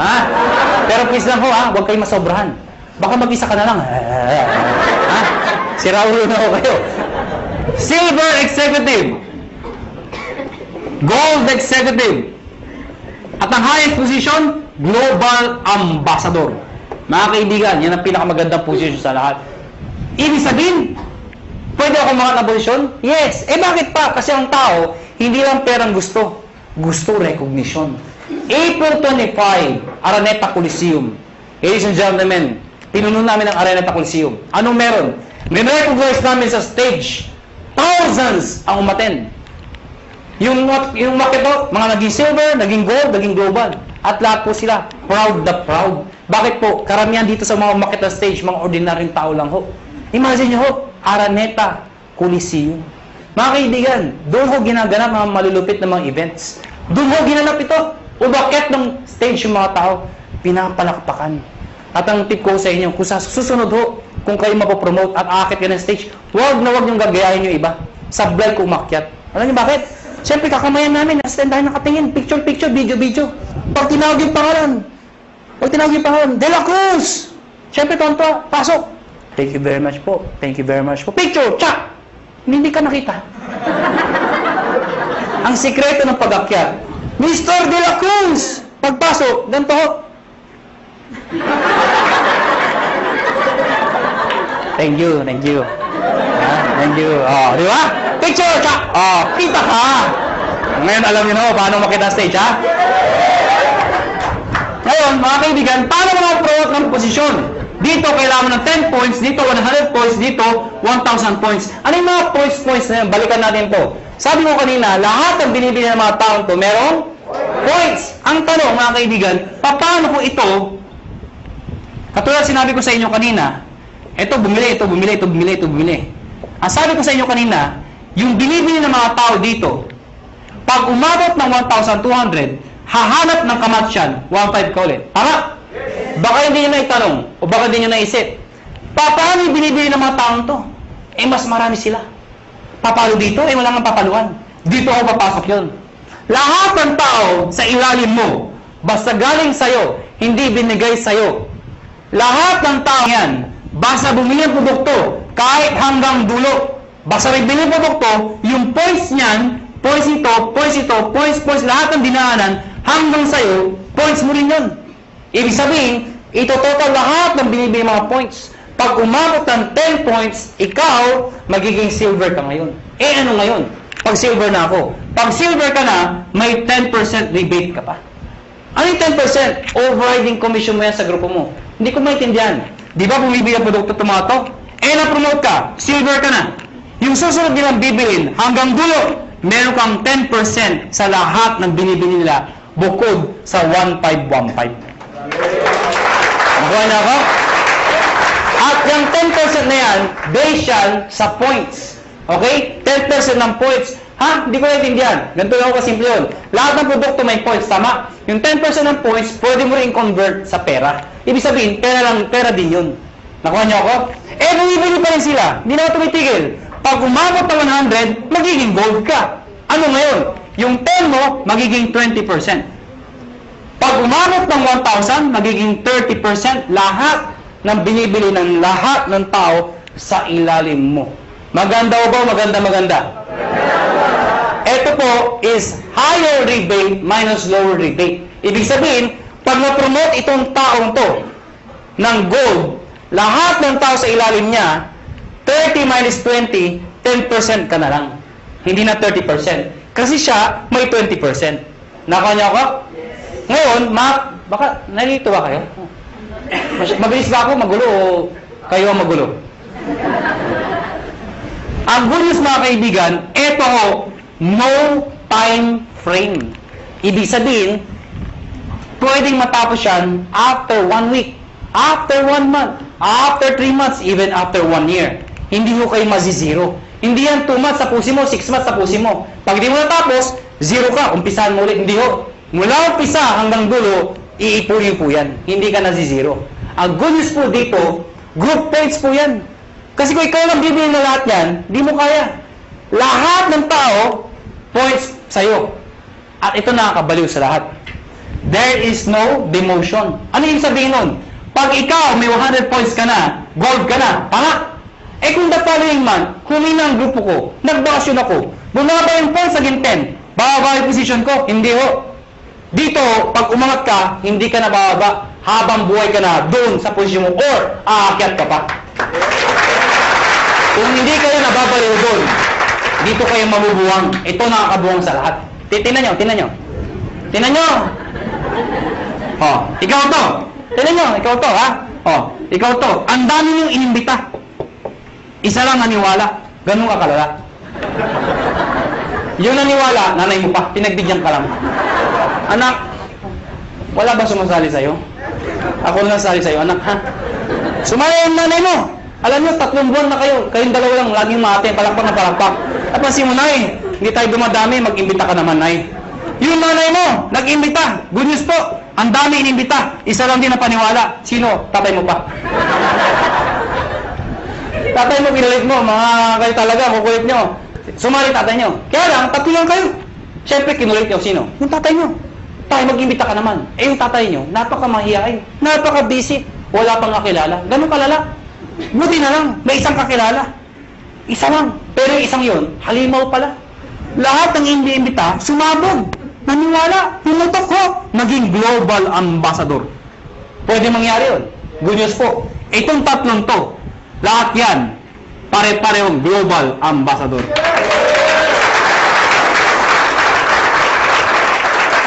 Pero please lang ho, huwag kayong masobrahan. Baka mag-isa ka na lang. Siraulo na ho kayo. Silver Executive. Gold Executive. At ang highest position, Global Ambassador. Mga kaibigan, yan ang pinakamagandang position sa lahat. Ibig sabihin, pwede ako mga na-posisyon? Yes. Bakit pa? Kasi ang tao, hindi lang perang gusto. Gusto recognition. April 25, Araneta Coliseum. Ladies and gentlemen, pinuno namin ang Araneta Coliseum. Anong meron? May recognize namin sa stage. Thousands ang umattend. Yung market po, mga naging silver, naging gold, naging global. At lahat po sila, proud na proud. Bakit po? Karamihan dito sa mga market na stage, mga ordinaryong tao lang ho. Imagine nyo ho, Araneta Coliseum. Mga kaibigan, doon ho ginaganap mga malulupit na mga events. Doon ho ginanap ito. Umakyat ng stage yung mga tao, pinapalakpakan. At ang tip ko sa inyo, kung sa susunod ho, kung kayo mapopromote at aakit ka ng stage, huwag na huwag niyong gagayahin yung iba. Sablay ko umakyat. Alam niyo bakit? Siyempre, kakamayan namin, nasa tayo nakatingin, picture, video. Pag tinawag yung pangalan, De La Cruz! Siyempre, tonto, pasok. Thank you very much po. Picture, tsak! Hindi ka nakita. Ang sikreto ng pag-akyat, Mr. De La Cruz! Pagpasok, ganito ho. Thank you. Thank you. Di ba? Picture, tsak! Kita ka! Ngayon, alam niyo na paano makita stage, ha? Ngayon, mga kaibigan, paano mag-promote ng posisyon? Dito, kailangan mo ng 10 points. Dito, 100 points. Dito, 1,000 points. Ano yung mga points na yun? Balikan natin to. Sabi ko kanina, lahat ng binibili ng mga taong to, merong points. Ang tanong, mga kaibigan, paano ko ito, katulad sinabi ko sa inyo kanina, ito bumili. Ang sabi ko sa inyo kanina, yung binibili ng mga tao dito, pag umabot ng 1,200, hahanap ng kamatsyan, 1,500 ka ulit. Tama? Baka hindi nyo na itanong, o baka hindi nyo naisip. Paano yung binibili ng mga taong to? Mas marami sila. Papalo dito, wala nang papaluan. Dito ako papasok yun. Lahat ng tao sa ilalim mo, basta galing sa'yo, hindi binigay sa'yo. Lahat ng tao yan, basta bumili ng produkto, kahit hanggang dulo, basta may bili ng produkto, yung points niyan, points ito, lahat ng dinaanan, hanggang sa'yo, points mo rin yun. Ibig sabihin, ito total lahat ng binibili mga points. Pag umabot ng 10 points, ikaw, magiging silver ka ngayon. Eh, ano ngayon? Pag silver na ako. Pag silver ka na, may 10% rebate ka pa. Ano yung 10%? Overriding commission mo yan sa grupo mo. Hindi ko maintindihan. Di ba bumibili ang produkto tomato? Eh, na-promote ka. Silver ka na. Yung susunod nilang bibilin, hanggang dulo, meron kang 10% sa lahat ng binibili nila bukod sa 1515. Nakuha na ako? At yung 10% na yan, based yan sa points. Okay? 10% ng points. Ha? Hindi ko naintindihan. Ganito lang ako kasimple yun. Lahat ng produkto may points, tama? Yung 10% ng points, pwede mo rin convert sa pera. Ibig sabihin, pera din yun. Nakuha niyo ako? Eh, bumibili pa rin sila. Hindi na tumitigil. Pag umabot ng 100, magiging gold ka. Ano ngayon? Yung 10 mo, magiging 20%. Pag umabot ng 1,000, magiging 30% lahat ng binibili ng lahat ng tao sa ilalim mo. Maganda o ba? Maganda. Ito po is higher rebate minus lower rebate. Ibig sabihin, pag na-promote itong taong to ng gold, lahat ng tao sa ilalim niya, 30 minus 20, 10% ka na lang. Hindi na 30%. Kasi siya, may 20%. Nakuha niyo ako? Ngayon, baka nalito ba kayo? Mabilis ba ako magulo o kayo ang magulo? Ang good news mga kaibigan, ito ho, no time frame. Ibig sabihin, pwedeng matapos yan after 1 week, after 1 month, after 3 months, even after 1 year. Hindi ho kayo mazizero. Hindi yan 2 months tapusin mo, 6 months tapusin mo. Pag di mo natapos, 0 ka, umpisahan mo ulit. Hindi ho. Mula umpisa hanggang dulo, iipunin po yan. Hindi ka nazizero. Ang good news po dito, group points po yan. Kasi kung ikaw lang bibili na lahat yan, di mo kaya. Lahat ng tao, points sa'yo. At ito nakakabaliw sa lahat. There is no demotion. Ano yung sabihin nun? Pag ikaw may 100 points ka na, gold ka na, tama? Eh kung the following month, humina ang grupo ko, nagbakasyon ako, bumaba yung points naging 10, bababa yung position ko, hindi ho. Dito, pag umangat ka, hindi ka na bababa, habang buhay ka na doon sa posisyon mo, or aakyat ka pa. Kung hindi kayo nababaliw doon, dito kayo mabubuwang. Ito nakakabuwang sa lahat. Tingnan nyo. Tingnan nyo. Oh, ikaw to. Tingnan nyo, ikaw to, ha? Oh, ikaw to. Ang dami niyong inimbita. Isa lang naniwala. Ganun ka kalala. Yung naniwala, nanay mo pa. Pinagbigyan ka lang. Anak, wala ba sumasali sa'yo? Ako lang sali sa'yo, anak, ha? Sumaya yung nanay mo. Alam nyo, 3 buwan na kayo. Kayong dalawa lang, laging mate, palakpak na palakpak. At pansin mo, nay, hindi tayo dumadami, mag-imbita ka naman, nay. Yung nanay mo, nag-imbita. Good news po, ang dami inimbita. Isa lang din na paniwala. Sino? Tatay mo pa. Tatay mo, pinalit mo. Mga kayo talaga, kukulit nyo. Sumali tatay nyo. Kaya lang, 3 lang kayo. Siyempre, kinulit nyo. Sino? Yung tatay nyo. Tayo, mag-imbita ka naman. Eh, yung tatay nyo, napaka-mahiyain. Napaka-busy. Wala pang kakilala. Ganun kalala. Buti na lang, may isang kakilala. Isa lang. Pero yung isang yun, halimaw pala. Lahat ng imbita, sumabog. Naniwala. Pumutok ko. Naging global ambassador. Pwede mangyari yun. Good news po. Itong 3 to, lahat yan, pare-parehong global ambassador.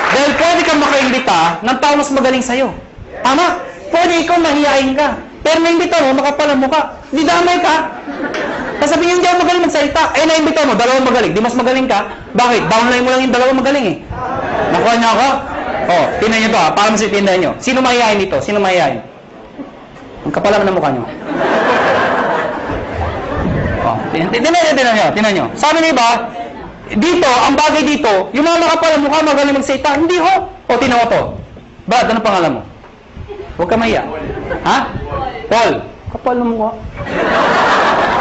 Dahil pwede kang makaimbita ng tao mas magaling sa'yo. Tama? Pwede ikaw mahihain ka. Pero naimbita mo, makapal ang mukha. Di damay ka. Sasabihin hindi ako magaling magsalita. Eh, naimbita mo, 2 magaling. Di mas magaling ka. Bakit? Downline mo lang yung 2 magaling eh. Nakuha niyo ako? Oh, tingnan niyo to ha. Para masitindahan niyo. Sino mahihain dito? Sino mahihain? Ang kapal naman ng mukha niyo. Oh, tingnan niyo. Sabi niyo ba, dito, ang bagay dito, yung mga makapal ang mukha magaling magsalita. Hindi ho. O, tingnan mo to. Brad, ano pangalan mo? Huwag ka mahiya. Ha? Paul. Kapal ng mukha.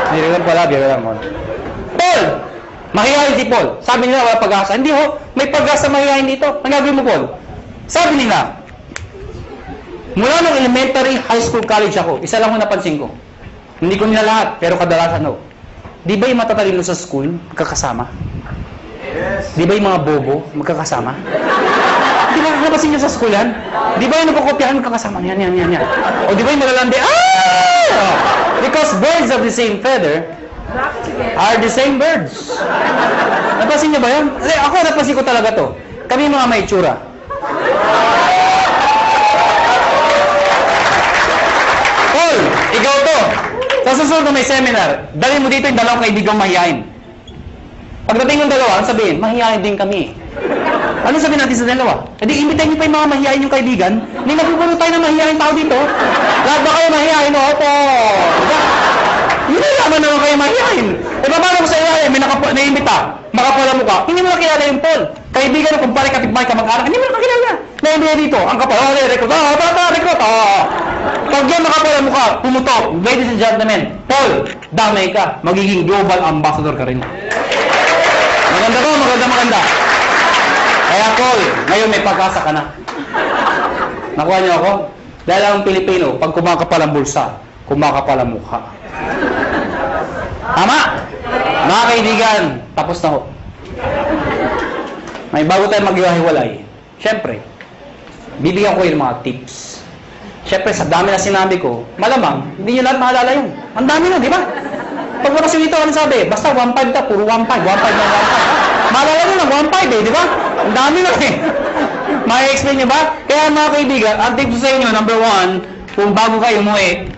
Biro lang pala, biro lang mo. Paul! Mahihayin si Paul. Sabi nila, wala pag-asa. Hindi ho, may pag-asa mahihayin dito. Ang gagawin mo, Paul? Sabi nila, mula nung elementary, high school, college ako, isa lang ho napansin ko. Hindi ko nila lahat, pero kadalasan ho. Di ba yung matatalino sa school, magkakasama? Yes. Di ba yung mga bobo, magkakasama? Di ba napansin nyo sa school yan? Di ba yung napakopyahan, magkakasama? Yan. O di ba yung malalandi? Ah! Because birds of the same feather are the same birds. Napansin niyo ba yun? Ako, napansin ko talaga to. Kami mga may itsura. Paul, ikaw to. Sa susunod na may seminar, dali mo dito yung dalawang kaibigang mahihain. Pagdating ng dalawa, sabihin, mahihain din kami. Ano sabihin natin sa dalawa? E di, imbitahin niyo pa yung mga mahihain yung kaibigan. Hindi napupuno tayo ng mahihain tao dito. Lahat ba kayo mahihain? Opo. Diba? Hindi naman naman kayo mahihain. E paano ko sa iyo, may naimbita, makapala mo ka, hindi mo nakilala yung Paul. Kaibigan mo, kumpare, kapitbahay ka, mag-anak, hindi mo nakilala. Naimbita dito, ang kapal, recruit, recruit, Pag yan nakapala mo ka, pumutok, ladies and gentlemen, Paul, damay ka, magiging global ambassador ka rin. Maganda ko, maganda. Kaya Paul, ngayon may pag-asa ka na. Nakuha niyo ako? Dahil ang Pilipino, pag kumakapal ang bulsa, kumakapal ang mukha. Tama? Mga kaibigan, tapos na ho. May bago tayo maghiwa-hiwalay. Siyempre, bibigyan ko yung mga tips. Siyempre, sa dami na sinabi ko, malamang, hindi nyo lahat maalala yun. Ang dami na, di ba? Pag wala kasi dito, ano sabi? Basta 1.5 ka, puro 1.5 na 1.5. Maalala nyo lang, 1.5 eh, di ba? Ang dami na eh. May-explain nyo ba? Kaya mga kaibigan, ang tips sa inyo, number 1, kung bago kayo umuwi,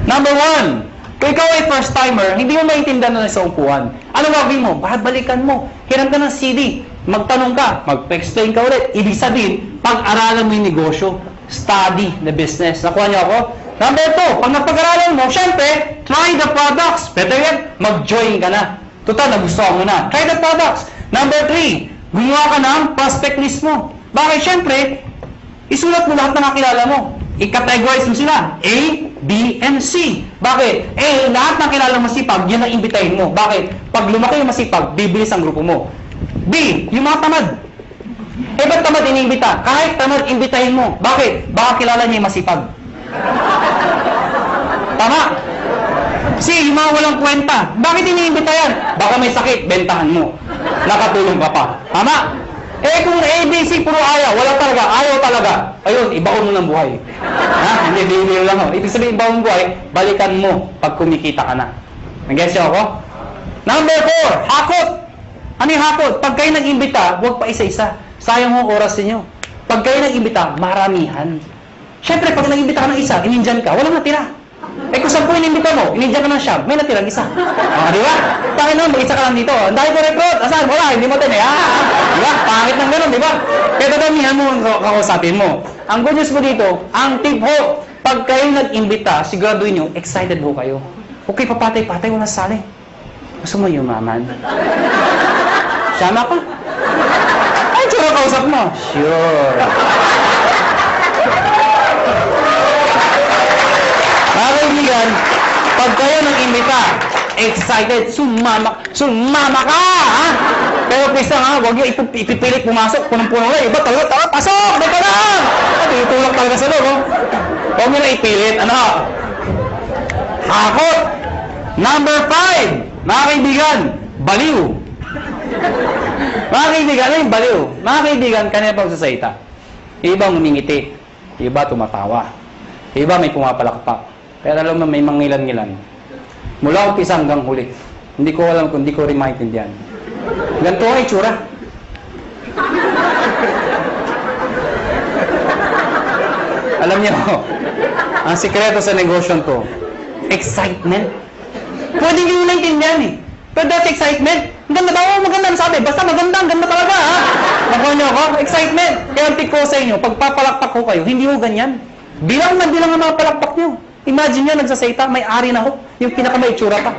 number 1, kung ikaw ay first timer, hindi mo maintindihan na sa upuan. Ano gagawin mo? Balikan mo. Hiram ka ng CD. Magtanong ka. Mag-explain ka ulit. Ibig sabihin, pag-aralan mo yung negosyo. Study the business. Nakuha niyo ako? Number 2, pag napag-aralan mo, syempre, try the products. Better yet, mag-join ka na. Total, nagustuhan mo na. Try the products. Number 3, gumawa ka ng prospect list mo. Bakit? Syempre, isulat mo lahat na nakilala mo. I-categorize mo sila. A, B, and C. Bakit? A, lahat ng kilala masipag, yun ang imbitahin mo. Bakit? Pag lumaki yung masipag, bibilis ang grupo mo. B, yung mga tamad. Eh, ba't tamad iniimbita? Kahit tamad, imbitahin mo. Bakit? Baka kilala niya yung masipag. Tama? C, yung mga walang kwenta. Bakit iniimbita yan? Baka may sakit, bentahan mo. Nakatulong ka pa. Tama? Eh kung A, B, C, puro ayaw, wala talaga, ayaw talaga. Ayun, ibaon mo ng buhay. Ha? Hindi, bibili lang ako. Ibig sabihin, ibaon ng buhay, balikan mo pag kumikita ka na. Nag-guess niyo ako? Number 4, hakot. Ano yung hakot? Pag kayo nag-imbita, huwag pa isa-isa. Sayang mo oras niyo. Pag kayo nag-imbita, maramihan. Siyempre, pag nag-imbita ka ng isa, inindyan ka, walang natira. Eh kung 10 inimbita mo, inindyan ka ng siyam, may natirang isa. Di ba? Pangin naman, mag-isa ka lang dito. Ang dahil ko recruit, asan? Wala, hindi mo tayo. Di ba? Pangit ng gano'n, di ba? Kaya dadamihan mo ang kakausapin mo. Ang good news mo dito, ang tip ho, pag kayo nag-imbita, siguraduhin nyo, excited ho kayo. Okay, papatay-patay, wala sali. Gusto mo yumaman? Sama ka? Ay, tsura kausap mo. Sure. Mga kaibigan, pag kayo nag-imbita, excited, sumama ka, ha? Pero please lang, ha? Huwag nyo ipipilit pumasok, punong-puno lang. Iba talaga, pasok! Dito lang! Tutulak talaga sa loob, oh. Huwag nyo na ipilit, ano? Hakot! Number 5, mga kaibigan, baliw. Mga kaibigan, ano yung baliw? Mga kaibigan, kanina pagsasalita. Iba ngumingiti, iba tumatawa, iba may pumapalakpak. Kaya alam mo, may mangilan-ngilan. Mula umpisa hanggang huli. Hindi ko alam kung hindi ko rin maintindihan. Ganito ang itsura. Alam niyo, ang sikreto sa negosyon to, excitement. Pwede nyo naintindihan eh. Pero that's excitement. Ang ganda ba? Oo, maganda. Sabi, basta maganda. Ang ganda talaga, ha? Nakuha niyo ako? Excitement. Kaya ang tip ko sa inyo, pag papalakpak ko kayo, hindi mo ganyan. Bilang ang mga palakpak nyo. Imagine nyo, nagsasayta, may ari na ho. Yung pinaka-may itsura pa.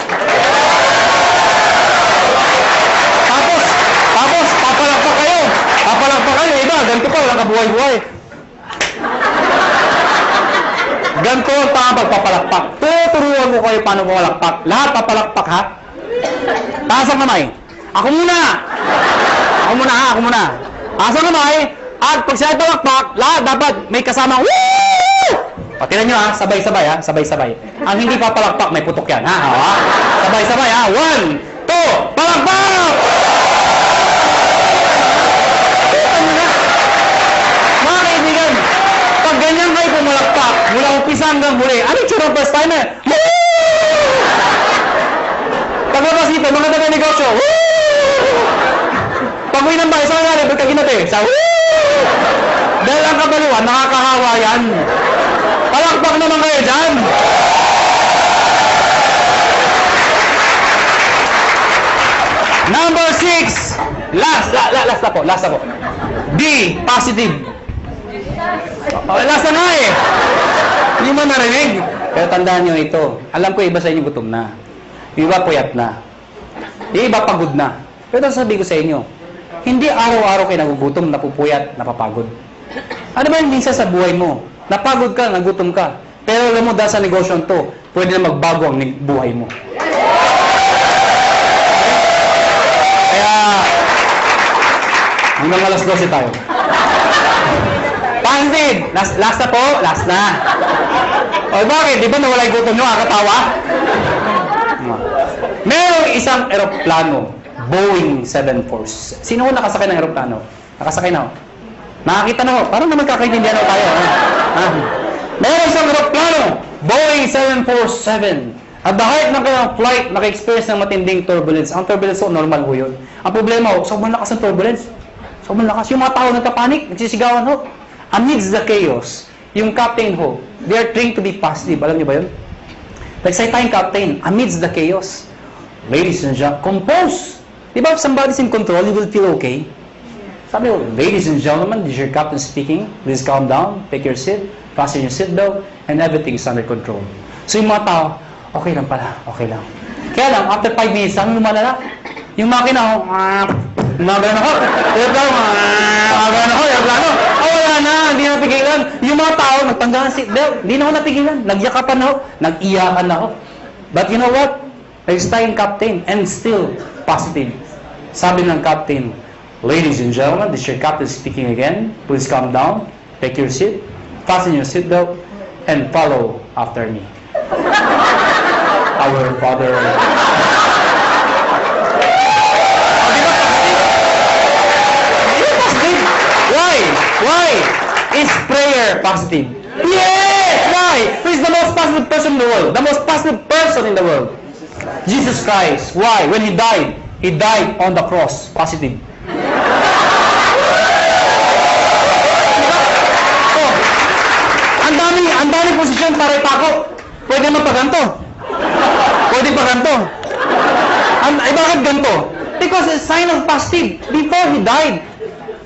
Tapos, papalakpak kayo. Papalakpak kayo. Iba, ganito pa, walang kabuhay-buhay. Ganito ang pagpapalakpak. Tuturuan ko kayo paano papalakpak. Lahat papalakpak, ha? Taas ang kamay. Ako muna, ha? Ako muna. Taas ang kamay. At pag siya palakpak, lahat dapat may kasama. Woo! O, tingnan nyo, ha? Sabay-sabay, ha? Sabay-sabay. Ang hindi papalakpak, may putok yan, ha? Sabay-sabay, ha? 1, 2, palakpak! Kita nyo na. Mga kaibigan, pag ganyan kayo pumalakpak, mula umpisa hanggang huli, ano yung tsura first timer? Woo! Paglabas dito, maganda na negosyo. Pag-uwi ng bahay, saan nangyari? Ba't ka ginati? Sa dahil ang kabaliwan, nakakahawa yan. Palakpak naman kayo dyan. Number 6. Last na po. D, positive. Last na nga eh. Hindi mo narinig. Pero tandaan nyo ito. Alam ko iba sa inyo gutom na. Iba puyat na. Iba pagod na. Pero sabi ko sa inyo, hindi araw-araw kayo nagugutom, napupuyat, napapagod. Ano ba yung minsan sa buhay mo? Napagod ka, nagutom ka. Pero alam mo, dahil sa negosyo to, pwede na magbago ang buhay mo. Kaya, hanggang alas 12 tayo. Pansin! Last na po? Last na. O bakit? Di ba nawala yung gutom nyo? Kakatawa? Merong isang eroplano, Boeing 747. Sino ko nakasakay ng eroplano? Nakasakay na ako. Nakakita na ako. Parang naman kakaintindihan ako tayo. Merong isang eroplano, Boeing 747. At the height ng kanyang flight, naka-experience ng matinding turbulence. Ang turbulence so normal ho yun. Ang problema ho, sobrang lakas ng turbulence. Sobrang lakas. Yung mga tao nagpapanik, nagsisigawan ho. Amidst the chaos, yung captain ho, they are trained to be positive. Alam niyo ba yun? Nagsalita yung captain, amidst the chaos. Ladies and gentlemen, compose! Di ba, if somebody's in control, you will feel okay. Sabi ko, ladies and gentlemen, this is your captain speaking. Please calm down, take your seat, fasten your seatbelt, and everything is under control. So yung mga tao, okay lang pala, okay lang. Kaya lang, after 5 minutes, ang lumalala. Yung makina, gumagano ako, aeroplano. Wala na, hindi na napigilan. Yung mga tao, nagtanggal ng seatbelt, hindi na ako napigilan. Nagyakapan ako, nag-iyakan ako. But you know what? Nag-stay yung captain, and still positive. Sabi ng captain, ladies and gentlemen, this is your captain speaking again. Please calm down, take your seat, fasten your seatbelt, and follow after me. Our Father. Why? Is prayer positive? Yes! Why? Who is the most positive person in the world? The most positive person in the world. Jesus Christ. Why? When He died on the cross. Positive. Oh, ang dami posisyon para ipako. Pwede mapaganto. Pwede paganto. Bakit ganto? Because it's a sign of positive. Before He died,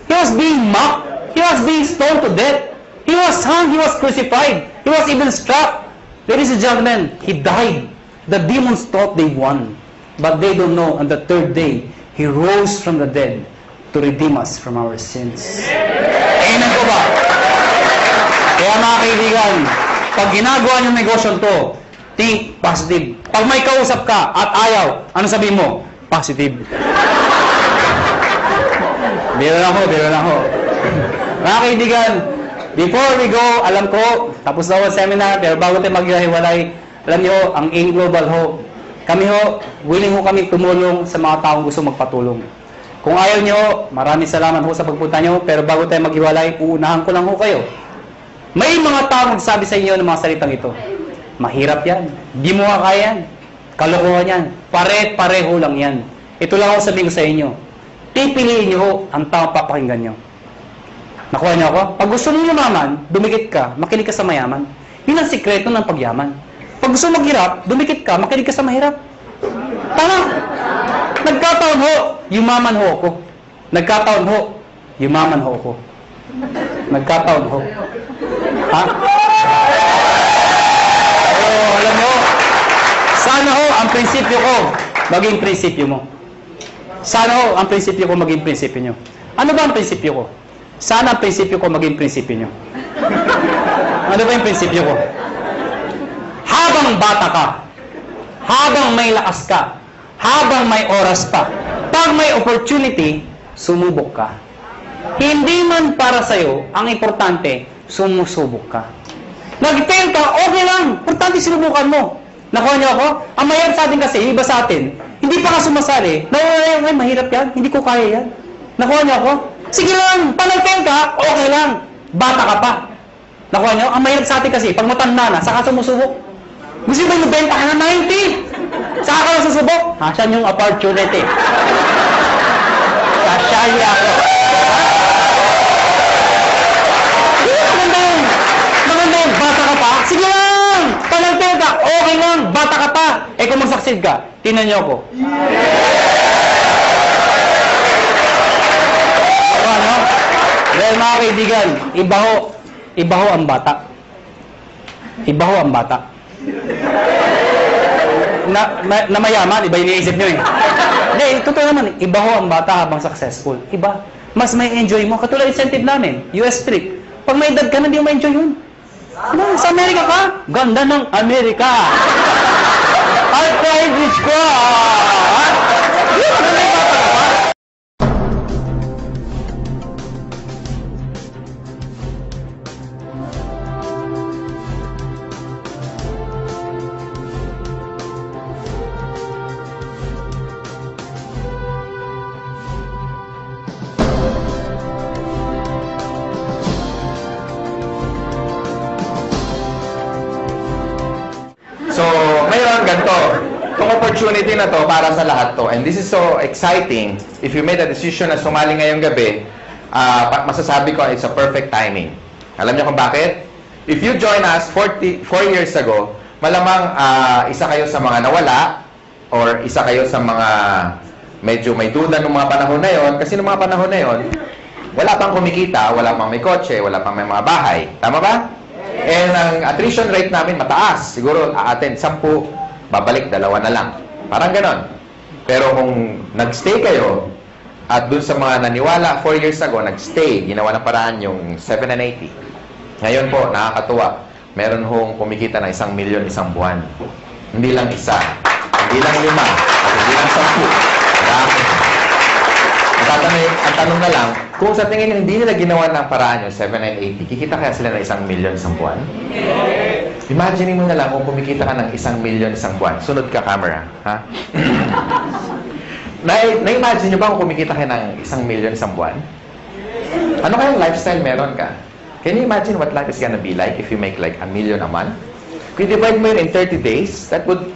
He was being mocked. He was being stoned to death. He was hung. He was crucified. He was even struck. Ladies and gentlemen, He died. The demons thought they won. But they don't know, on the third day, He rose from the dead to redeem us from our sins. Amen ko ba? Kaya mga kaibigan, pag ginagawa niyong negosyo to, think positive. Pag may kausap ka at ayaw, ano sabihin mo? Positive. Biro lang ho. Mga kaibigan, before we go, alam ko, tapos na ang seminar, pero bago tayo maghiwalay, alam niyo, ang AIM Global ho, kami ho, willing ho kami tumulong sa mga taong gusto magpatulong. Kung ayaw niyo, maraming salamat ho sa pagpunta niyo, pero bago tayo maghiwalay, uunahan ko lang ho kayo. May mga taong nagsabi sa inyo ng mga salitang ito. Mahirap yan. Di mo kaya yan. Kalokohan yan. Pare-pareho lang yan. Ito lang ako sabihin ko sa inyo. Pipiliin niyo ho ang taong papakinggan niyo. Nakuha niyo ako? Pag gusto mo yumaman, dumikit ka, makinig ka sa mayaman. Yun ang sikreto ng pagyaman. Pag gusto maghirap, dumikit ka, makinig ka sa mahirap. Tama. Nagkataon ho, yumaman ho ako. Nagkataon ho, yumaman ho ako. Nagkataon ho. Ha? Oh, alam mo, sana ho ang prinsipyo ko maging prinsipyo mo. Sana ho ang prinsipyo ko maging prinsipyo nyo. Ano ba ang prinsipyo ko? Sana ang prinsipyo ko maging prinsipyo nyo. Ano ba yung prinsipyo ko? Habang bata ka, habang may lakas ka, habang may oras pa, pag may opportunity, sumubok ka. Hindi man para sa'yo, ang importante, sumusubok ka. Nag-fail ka, okay lang. Importante sinubukan mo. Nakuha niyo ako? Ang mahirap sa atin kasi, iba sa atin, hindi pa ka sumasali. Nawala yan, mahirap yan. Hindi ko kaya yan. Nakuha niyo ako? Sige lang, pag nag-fail ka, okay lang. Bata ka pa. Nakuha niyo? Ang mahirap sa atin kasi, pag matanda na, saka sumusubok. Gusto ba yung benta ka na 90? Saka ka lang susubok. Asan yung opportunity? Sasyahi ako. Maganda yun. Maganda yun. Bata ka pa? Sige lang! Talagtay ka. Okay lang. Bata ka pa. Eh kung mag-succeed ka, tinan niyo ako. Ano? Dahil mga kaibigan, iba ho ang bata. Iba ho ang bata. Na mayaman, iba yung iniisip nyo eh. Hindi, totoo naman, iba ho ang bata habang successful. Iba. Mas may enjoy mo. Katulad incentive namin, US trip. Pag may edad ka na, hindi mo ma-enjoy yun. Ano, sa Amerika ka? Ganda ng Amerika. At privilege ko. Yun, maganda yung bata ka pa. So, ngayon, ganito. Itong opportunity na to para sa lahat to. And this is so exciting. If you made a decision na sumali ngayong gabi, masasabi ko it's a perfect timing. Alam niyo kung bakit? If you join us 4 years ago, malamang isa kayo sa mga nawala or isa kayo sa mga medyo may duda ng mga panahon na yon. Kasi ng mga panahon na yon, wala pang kumikita, wala pang may kotse, wala pang may mga bahay. Tama ba? And ang attrition rate namin mataas. Siguro a-attend 10, babalik 2 na lang. Parang ganon. Pero kung nagstay kayo, at dun sa mga naniwala 4 years ago, nagstay, ginawa ng paraan yung 7 and 80. Ngayon po, nakakatuwa. Meron hong kumikita na 1 milyon isang buwan. Hindi lang isa, hindi lang 5, at hindi lang 10. Marami. Ang tanong na lang, kung sa tingin nyo hindi nila ginawa ng paraan yung 7 and 80, kikita kaya sila ng 1 milyon isang buwan? Imagine mo na lang kung kumikita ka ng 1 milyon isang buwan. Sunod ka, camera. Ha? Na-imagine nyo ba kung kumikita ka ng 1 milyon isang buwan? Ano kayang lifestyle meron ka? Can you imagine what life is gonna be like if you make like 1 million a month? Kung divide mo yun in 30 days, that would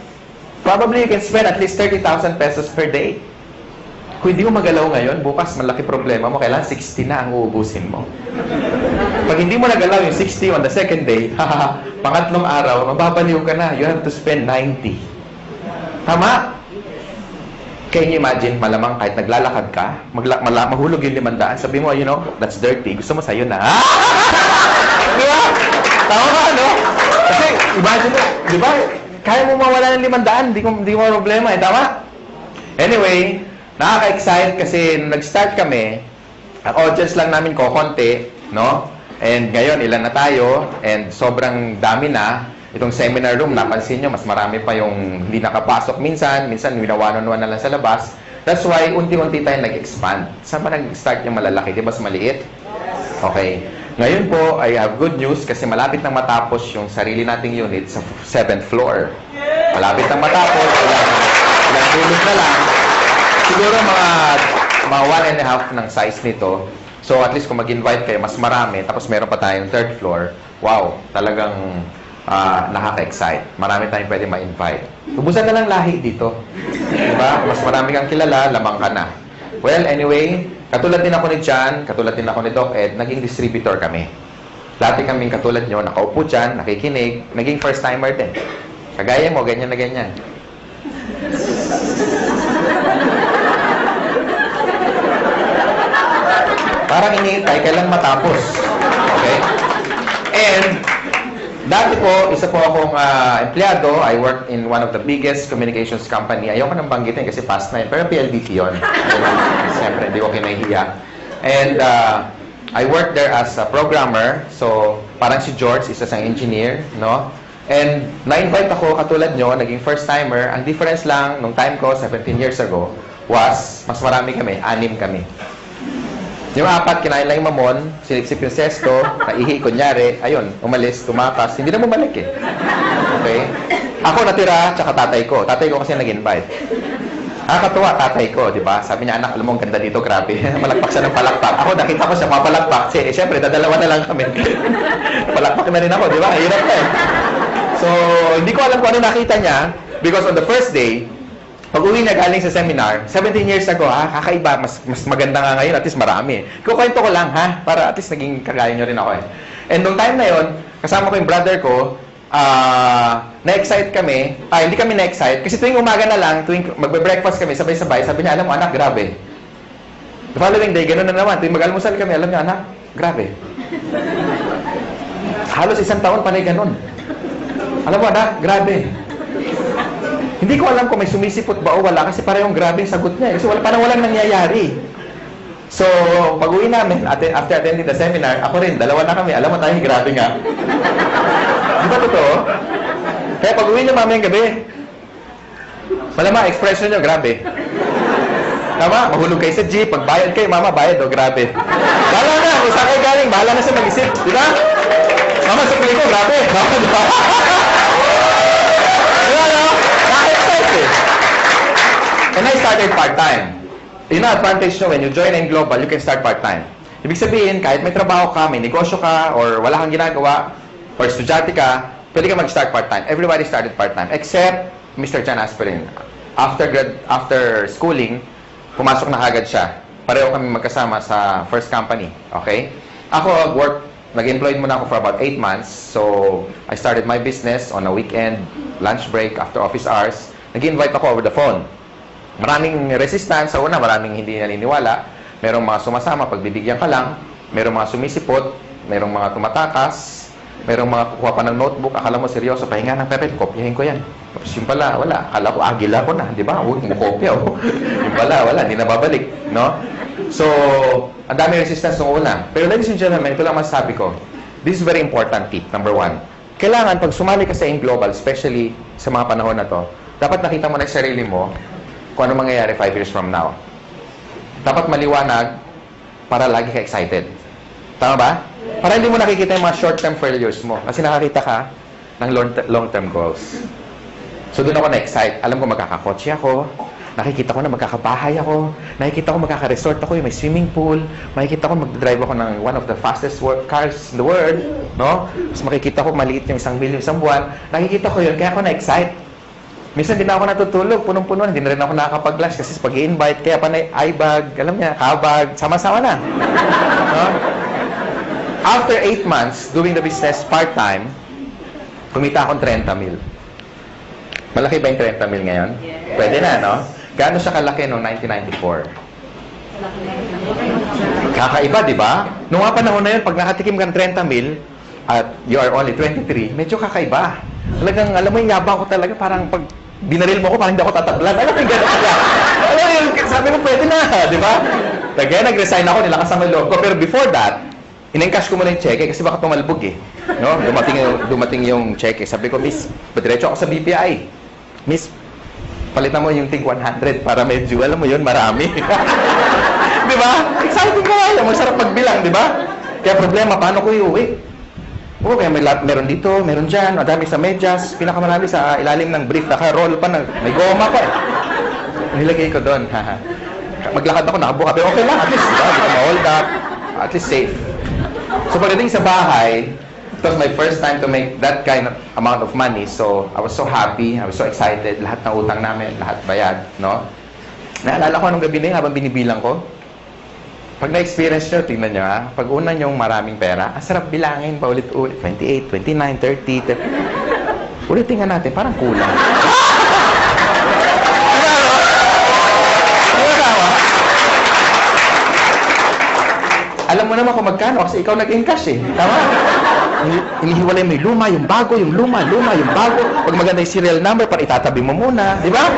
probably you can spend at least 30,000 pesos per day. Kung hindi mo magalaw ngayon, bukas malaki problema mo, kailangan 60 na ang uubusin mo. Pag hindi mo nagalaw yung 60 on the second day, pangatlong araw, mababaliw ka na. You have to spend 90. Tama? Can you imagine, malamang kahit naglalakad ka, mahulog yung 500, sabi mo, you know, that's dirty. Gusto mo sa'yo na. Diba? Tama ba, no? Kasi, imagine mo, di ba? Kaya mo mawala ng 500, di mo problema, eh. Tama? Anyway, nakaka-excite kasi nung nag-start kami, ang audience lang namin konti, no? And ngayon, ilan na tayo, and sobrang dami na. Itong seminar room, napansin nyo, mas marami pa yung hindi nakapasok minsan winawanon-wan na lang sa labas. That's why, unti-unti tayo nag-expand. Saan ba nag-start yung malalaki? Di ba mas maliit? Okay. Ngayon po, I have good news kasi malapit nang matapos yung sarili nating unit sa 7th floor. Malapit nang matapos, ilang tulog na lang. Siguro mga 1.5 ng size nito. So at least kung mag-invite kayo, mas marami. Tapos meron pa tayong 3rd floor. Wow, talagang nakaka-excite. Marami tayong pwede ma-invite. Ubusan na lang lahi dito. Diba? Mas marami kang kilala, lamang ka na. Well, anyway, katulad din ako ni Chan, katulad din ako ni Doc Ed, naging distributor kami. Dati kaming katulad nyo, nakaupo dyan, nakikinig, naging first-timer din. Kagaya mo, ganyan na ganyan. Parang iniintay, kailan matapos. Okay? And, dati po, isa po akong empleyado. I worked in one of the biggest communications company. Ayoko nang banggitin kasi past na yun. Pero PLDT yun. Siyempre, hindi ko kinahihiya. And, I worked there as a programmer. So, parang si George, isa sang engineer, no? And, na-invite ako, katulad nyo, naging first-timer. Ang difference lang, nung time ko, 17 years ago, was, mas marami kami, 6 kami. Yung 4, kinain lang yung mamon, siniksip yung sesto, naihi, kunyari, ayun, umalis, tumakas, hindi na bumalik eh. Okay? Ako natira, tsaka tatay ko. Tatay ko kasi nag-invite. Nakakatuwa, tatay ko, di ba? Sabi niya, anak, alam mo, ang ganda dito, grabe. Malakpak siya ng palakpak. Ako, nakita ko siya, mapalakpak. Siyempre, dadalawa na lang kami. Palakpak na rin ako, di ba? Hirap na eh. So, hindi ko alam kung ano nakita niya. Because on the first day, pag-uwi niya galing sa seminar, 17 years ago, kakaiba, mas maganda nga ngayon, at least marami. Kukwento ko lang, para at least naging kagaya niyo rin ako eh. And nung time na yon, kasama ko yung brother ko, na-excite kami, hindi kami na-excite, kasi tuwing umaga na lang, tuwing magbe-breakfast kami, sabay-sabay, sabi niya, alam mo anak, grabe. The following day, gano'n na naman, tuwing mag-almusal kami, alam niya, anak, grabe. Halos 1 taon panay gano'n. Alam mo anak, grabe. Hindi ko alam kung may sumisipot ba o wala, kasi parehong grabe yung sagot niya. Kasi parang walang nangyayari. So, pag-uwi namin, after attending the seminar, ako rin, dalawa na kami. Alam mo tayo, grabe nga. Di ba totoo? Kaya pag-uwi niyo mamayang gabi, malama, expression niyo, grabe. Tama, mahulog kayo sa jeep, pagbayad kayo, mama, bayad, grabe. Bahala na, kung saan kayo galing, bahala na siya mag-isip. Di ba? Mama, sa ko, grabe. Di ba? Di ba, no? Na-excite eh. And I started part-time. Yun na, advantage nyo, when you join in Global, you can start part-time. Ibig sabihin, kahit may trabaho ka, may negosyo ka, or wala kang ginagawa, or estudyante ka, pwede ka mag-start part-time. Everybody started part-time, except Mr. Chan Aspirin. After schooling, pumasok na agad siya. Pareho kami magkasama sa first company. Okay? Ako, nag-employed muna ako for about 8 months. So, I started my business on a weekend, lunch break, after office hours. Nag-invite ako over the phone. Maraming resistance sa una, maraming hindi naniniwala. Merong mga sumasama, pagbibigyan ka lang. Merong mga sumisipot, merong mga tumatakas, merong mga kukuha pa ng notebook. Akala mo seryoso, pahinga ng papel, kopyahin ko yan. Tapos yung pala, wala. Akala ko, agila ko na, di ba? Huwag mo kopya. Yung pala, wala, hindi na babalik. No? So, ang dami resistance nung una. Pero ladies and gentlemen, ito lang masasabi ko. This is very important tip, number 1. Kailangan, pag sumali ka sa In Global, especially sa mga panahon na to, dapat nakita mo na yung sarili mo kung ano mangyayari 5 years from now. Dapat maliwanag para lagi ka excited. Tama ba? Para hindi mo nakikita yung mga short-term failures mo. Kasi nakakita ka ng long-term goals. So, doon ako na-excite. Alam ko magkakakotse ako. Nakikita ko na magkakabahay ako. Nakikita ko magkaka-resort ako. May swimming pool. Makikita ko mag-drive ako ng one of the fastest cars in the world. No? Tapos makikita ko maliit yung 1 million isang buwan. Nakikita ko yun. Kaya ako na-excite. Minsan din ako natutulog, punong-puno, hindi na rin ako nakakapag-lunch kasi pag-i-invite, kaya panay eye-bag, alam niya, kabag, sama-sama na. No? After 8 months, doing the business part-time, kumita akong 30 mil. Malaki ba yung 30 mil ngayon? Yes. Pwede na, no? Gaano siya kalaki noong 1994? Kakaiba, di ba? Noong nga panahon na yun, pag nakatikim ka ng 30 mil, at you are only 23, medyo kakaiba. Talagang, alam mo yung yabang ko talaga, parang pag binaril mo ko, parang hindi ako tatablan. Alam mo yung gano'n siya. Alam mo yung, sabi mo, pwede na, di ba? Kaya nag-resign ako, nilakas ang loob ko. Pero before that, in-encash ko muna yung cheque kasi baka tumalbog eh. No? Dumating yung cheque. Sabi ko, Miss, padiretso ako sa BPI. Miss, palitan mo yung Tig 100 para medyo, alam mo yun, marami. Di ba? Exciting ka nga. Masarap pagbilang, di ba? Kaya problema, paano ko iuwi? Oo, kaya meron dito, meron dyan, madami sa medyas, pinakamarami sa ilalim ng brief, naka-roll pa, may goma pa. Nilagay ko doon. Maglakad ako, nakabuka, pero okay lang, at least, diba? Hindi ko ma-hold up, at least safe. So pagdating sa bahay, it was my first time to make that kind of amount of money, so I was so happy, I was so excited, lahat ng utang namin, lahat bayad, no? Naalala ko anong gabi na yun, habang binibilang ko, pag na-experience nyo, tingnan nyo ha, pag una nyong maraming pera, ang sarap bilangin pa ulit-ulit, 28, 29, 30, ulitin nga natin, parang kulang. Alam mo naman kung magkano kasi ikaw nag-encash eh. Tama? Inihiwalay mo yung luma, yung bago, yung luma, yung bago. Pag maganda yung serial number, para itatabi mo muna. Di ba?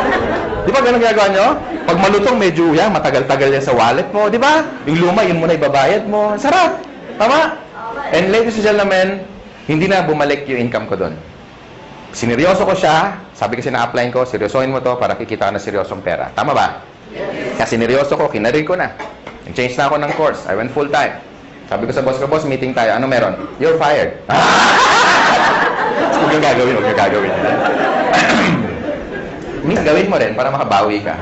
Di ba ganun ginagawa nyo? Pag malutong, medyo yan, matagal-tagal yan sa wallet mo. Di ba? Yung luma, yun muna ibabayad mo. Sarap. Tama? And ladies and gentlemen, hindi na bumalik yung income ko doon. Sineryoso ko siya. Sabi kasi na-apply ko, seryosohin mo to para kikita ka na seryosong pera. Tama ba? Kasi sineryoso ko, kinarir ko na. Nag-change na ako ng course. I went full-time. Sabi ko sa boss ko, boss, meeting tayo. Ano meron? You're fired. Huwag yung gagawin, huwag yung gagawin. Miss, gawin mo rin para makabawi ka.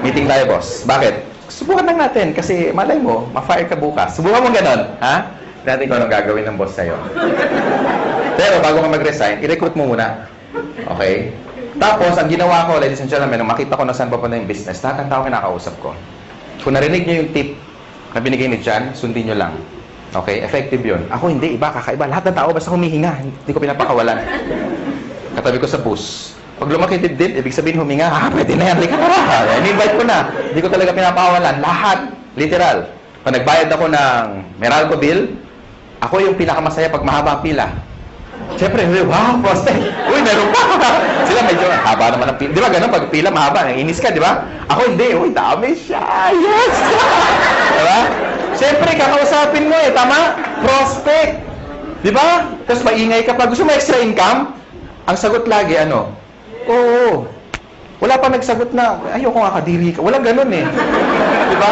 Meeting tayo, boss. Bakit? Subukan lang natin kasi malay mo, ma-fire ka bukas. Subukan mo ganon, ha? Natin kung anong gagawin ng boss sa'yo. Pero bago ka mag-resign, i-recruit mo muna. Okay? Tapos, ang ginawa ko, ladies and gentlemen, nung makita ko na saan papunta yung business, lahat ng tao kinakausap ko. Kung narinig nyo yung tip na binigay ni John, sundin nyo lang. Okay? Effective yun. Ako hindi, iba, kakaiba. Lahat ng tao basta humihinga. Hindi ko pinapakawalan. Katabi ko sa bus. Pag lumaki dibdib, ibig sabihin huminga, pwede na yan. In-invite ko na. Hindi ko talaga pinapakawalan. Lahat. Literal. Pag nagbayad ako ng Meralco bill, ako yung pinakamasaya pag mahaba ang pila. Siyempre, wow, prospect. Uy, meron pa. Sila medyo, haba naman ang pila. Di ba ganun, pag pila mahaba, inis ka, di ba? Ako hindi, uy, dami siya. Yes! Di ba? Siyempre, kakausapin mo tama? Prospect. Di ba? Tapos maingay ka pa. Gusto mo extra income? Ang sagot lagi, ano? Oo. Wala pa nagsagot na, ayoko nga kadiri ka. Walang ganun Di ba?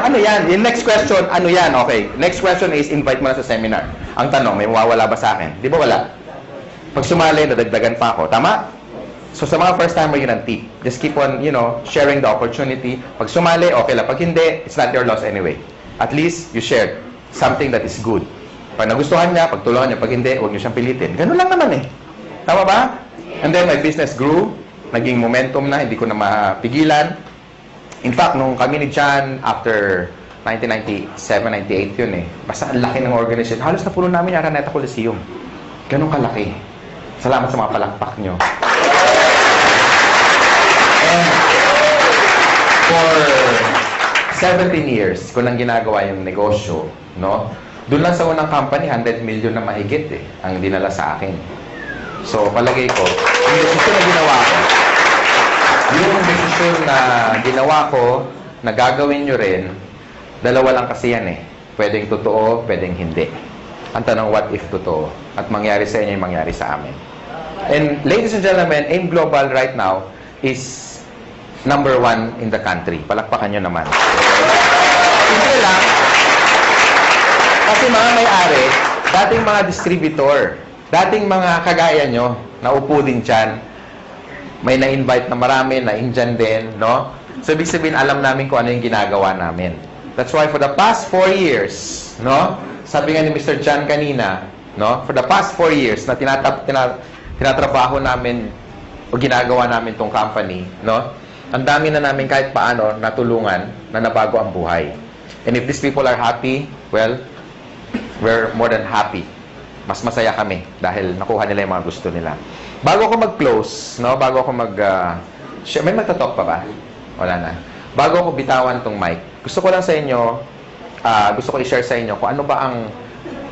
Ano yan? Yung next question, ano yan? Okay. Next question is, invite mo na sa seminar. Ang tanong, may mawawala ba sa akin? Di ba wala? Pag sumali, nadagdagan pa ako. Tama? So, sa mga first timer, yun ang tip. Just keep on, sharing the opportunity. Pag sumali, okay lang. Pag hindi, it's not your loss anyway. At least, you shared something that is good. Pag nagustuhan niya, pagtulungan niya. Pag hindi, huwag niyo siyang pilitin. Ganun lang naman Tama ba? And then, my business grew. Naging momentum na, hindi ko na mapigilan. In fact, nung kami ni John, after 1997, 98 yun Basta ang laki ng organization. Halos na puno namin yung Araneta Coliseum. Ganun kalaki. Salamat sa mga palakpak nyo. And for 17 years, ko nang ginagawa yung negosyo, Doon lang sa unang company, 100 million na mahigit ang dinala sa akin. So, palagay ko, yung desisyon na ginawa ko, na gagawin nyo rin, dalawa lang kasi yan Pwedeng totoo, pwedeng hindi. Ang tanong, what if totoo? At mangyari sa inyo yung mangyari sa amin. And ladies and gentlemen, AIM Global right now is #1 in the country. Palakpakan nyo naman. Hindi lang. Kasi mga may-ari, dating mga distributor, dating mga kagaya nyo, naupo din dyan, may na-invite na marami, na-indyan din, So, ibig sabihin, alam namin kung ano yung ginagawa namin. That's why for the past 4 years, sabi nga ni Mr. John kanina, for the past 4 years na tinatrabaho namin o ginagawa namin tong company, ang dami na namin kahit paano natulungan na nabago ang buhay. And if these people are happy, well, we're more than happy. Mas masaya kami dahil nakuha nila yung mga gusto nila. Bago ako mag-close, bago ako may magtatalk pa ba? Wala na. Bago ako bitawan tong mic, gusto ko lang sa inyo, gusto ko i-share sa inyo kung ano ba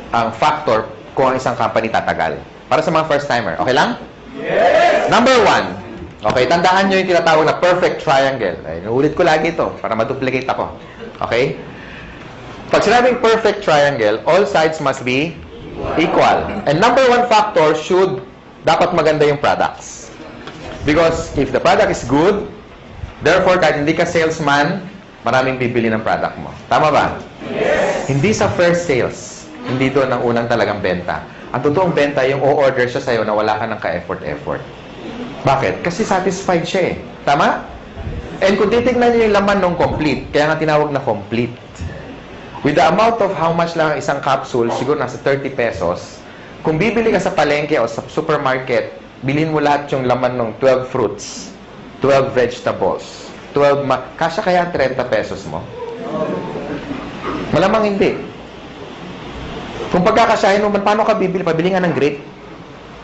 ang factor kung ang isang company tatagal. Para sa mga first-timer. Okay lang? Yes! Number 1. Okay, tandaan nyo yung tinatawag na perfect triangle. Ay, nuulit ko lagi ito para maduplicate ako. Okay? Pag sinabing perfect triangle, all sides must be equal. And number 1 factor dapat maganda yung products. Because if the product is good, therefore, kahit hindi ka salesman, maraming bibili ng product mo. Tama ba? Yes! Hindi sa first sales. Hindi doon ang unang talagang benta. Ang totoong benta, yung o-order siya sa'yo na wala ka ng ka-effort-effort. Bakit? Kasi satisfied siya Tama? And kung titignan niyo yung laman ng complete, kaya nga tinawag na complete. With the amount of how much lang isang capsule, siguro nasa 30 pesos, kung bibili ka sa palengke o sa supermarket, bilhin mo lahat yung laman ng 12 fruits, 12 vegetables, kasya kaya 30 pesos mo? Malamang hindi. Kung pagkakasyahin mo, paano ka bibili? Pabili nga ng grape.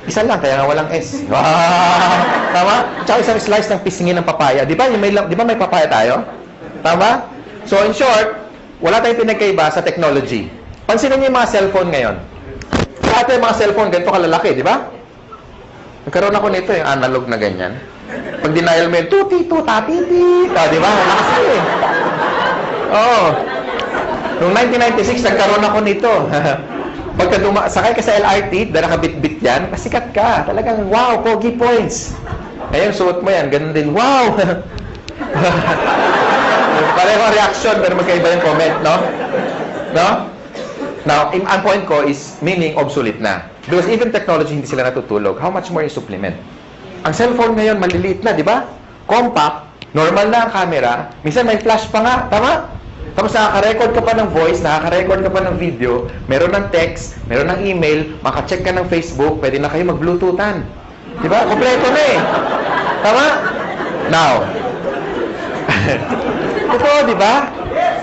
Isa lang, kaya nga walang S. Tama? Tsaka isang slice ng pisngin ng papaya. Di ba may papaya tayo? Tama? So, in short, wala tayong pinagkaiba sa technology. Pansinin niyo yung mga cellphone ngayon. Lahat yung mga cellphone, ganito kalalaki, di ba? Nagkaroon ako nito, yung analog na ganyan. Pag denial mo yun, tuti-tuta-titi. Di ba? Lakas Oo. Noong 1996, nagkaroon ako nito. Pagka sakay ka sa LRT, dahil nakabit-bit yan, pasikat ka. Talagang, wow, pogi points. Ngayon, suot mo yan, ganun din, wow. Pareho reaction, pero magkaiba yung comment, no? Now, ang point ko is, meaning obsolete na. Because even technology, hindi sila natutulog. How much more yung supplement? Ang cellphone ngayon, maliliit na, di ba? Compact, normal na ang camera, minsan may flash pa nga, tama? Tapos nakaka-record ka pa ng voice, nakaka-record ka pa ng video, meron ng text, meron ng email, maka-check ka ng Facebook, pwede na kayo mag-bluetoothan. Diba? Kompleto na Tama? Now, totoo, di ba?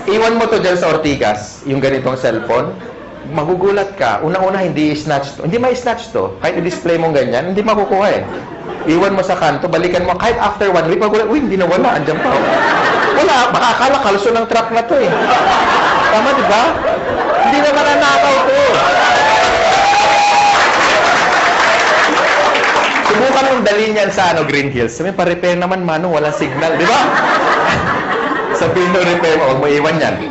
Iwan mo to dyan sa Ortigas, yung ganitong cellphone, magugulat ka. Unang-una, hindi i-snatch to. Hindi ma-snatch to. Kahit i-display mong ganyan, hindi makukuha eh. Iwan mo sa kanto, balikan mo. Kahit after 1 week, magulat, uy, hindi na wala. Andiyan pa. Wala, makakala, kalso ng truck na to eh. Tama, di ba? Hindi naman nanakaw to. Subukan mong dalhin yan sa Green Hills. Sabi, pa-repair naman, Manong, walang signal. Di ba? Sabihin mo, repair mo, huwag mo iwan yan.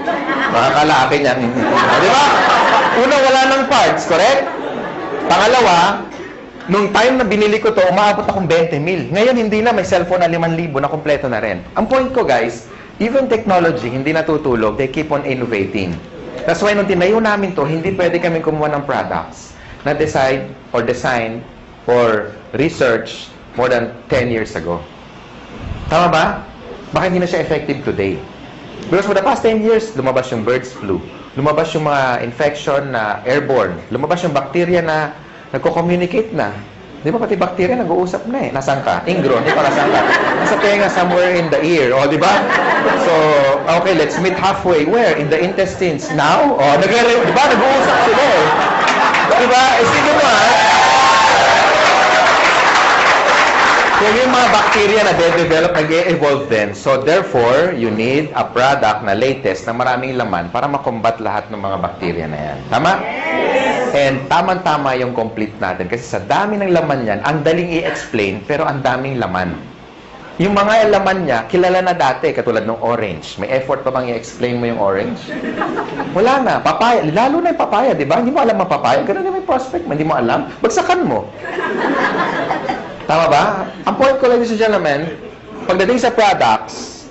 Makakala akin yan. Di ba? Una, wala ng parts, correct? Pangalawa, nung time na binili ko to, umaabot akong 20 mil. Ngayon, hindi na. May cellphone na 5,000 na kompleto na rin. Ang point ko, guys, even technology, hindi natutulog. They keep on innovating. That's why nung tinayo namin to, hindi pwede kami kumuha ng products na decide or design or research more than 10 years ago. Tama ba? Baka hindi na siya effective today. Because for the past 10 years, lumabas yung birds flu. Lumabas yung mga infection na airborne. Lumabas yung bacteria na nagko-communicate na. Di ba pati bacteria nag-uusap na eh. Nasaan ka? Ingro, hindi pa nasaan ka? Nasa tenga, somewhere in the ear. O, di ba? So, okay, let's meet halfway. Where? In the intestines. Now? O, di ba? Nag-uusap sila eh. Di ba? Eh, sige mo ha. So, yung mga bacteria na de-develop, nag-e-evolve din. So, therefore, you need a product na latest na maraming laman para makombat lahat ng mga bacteria na yan. Tama? And tamang-tama yung complete natin. Kasi sa dami ng laman yan, ang daling i-explain, pero ang daming laman. Yung mga laman niya, kilala na dati, katulad ng orange. May effort pa bang i-explain mo yung orange? Wala na. Papaya. Lalo na yung papaya, di ba? Hindi mo alam ang papaya. Ganun yung may prospect. Hindi mo alam. Bagsakan mo. Tama ba? Ang point ko, ladies and gentlemen, pagdating sa products,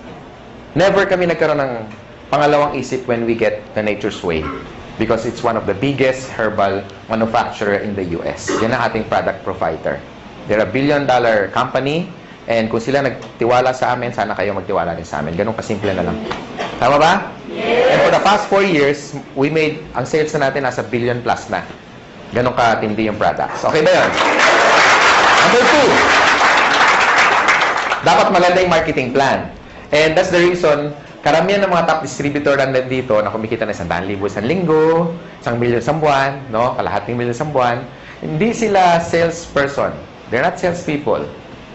never kami nagkaroon ng pangalawang isip when we get the Nature's Way. Because it's one of the biggest herbal manufacturer in the US. Yan ang ating product provider. They're a $1 billion company, and kung sila nagtiwala sa amin, sana kayo magtiwala din sa amin. Ganun kasimple na lang. Tama ba? Yes. And for the past 4 years, we made, ang sales na natin nasa $1 billion plus na. Ganun katindi yung products. Okay ba yun? Number 2, dapat maganda yung marketing plan. And that's the reason, karamihan ng mga top distributor na nandito na kumikita na 100,000 isang linggo, 1,000,000 isang buwan, no? Kalahating milyon isang buwan, hindi sila salesperson. They're not salespeople.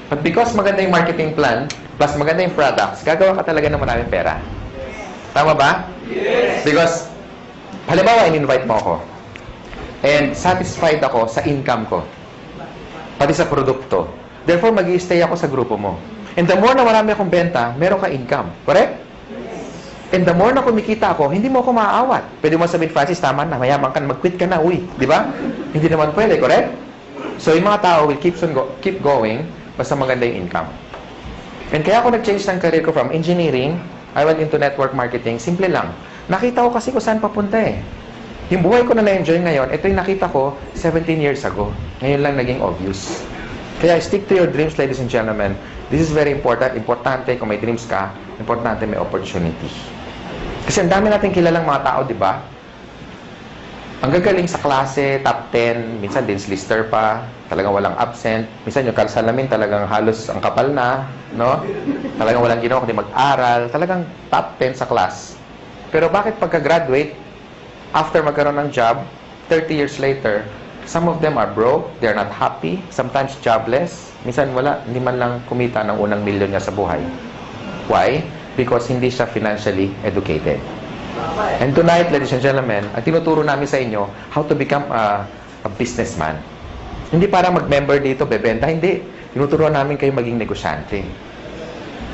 But because maganda yung marketing plan, plus maganda yung products, gagawa ka talaga ng maraming pera. Tama ba? Yes! Because, halimbawa, in-invite mo ako. And satisfied ako sa income ko. Pati sa produkto. Therefore, mag-i-stay ako sa grupo mo. And the more na marami akong benta, meron ka income. Correct? And the more na kumikita ako, hindi mo ako maaawat. Pwede mo sabihin, Francis, tama na, mayaman ka, mag-quit ka na, uy. Di ba? Hindi naman pwede, correct? So, yung mga tao will keep going basta maganda yung income. And kaya ako nag-change ng career ko from engineering, I went into network marketing, simple lang. Nakita ko kasi kung saan papunta eh. Yung buhay ko na na-enjoy ngayon, ito yung nakita ko 17 years ago. Ngayon lang naging obvious. Kaya stick to your dreams, ladies and gentlemen. This is very important. Importante kung may dreams ka, importante may opportunity. Kasi ang dami natin kilalang mga tao, di ba? Ang gagaling sa klase, top 10, minsan dins lister pa, talagang walang absent. Minsan yung salamin talagang halos ang kapal na, no? Talagang walang ginawa kundi mag-aral. Talagang top 10 sa class. Pero bakit pagka-graduate, after magkaroon ng job, 30 years later, some of them are broke, they're not happy, sometimes jobless, minsan wala, hindi man lang kumita ng unang milyon niya sa buhay. Why? Because hindi siya financially educated. And tonight, ladies and gentlemen, ang tinuturo namin sa inyo, how to become a businessman. Hindi para mag-member dito, bebenta, hindi. Tinuturo namin kayo maging negosyante.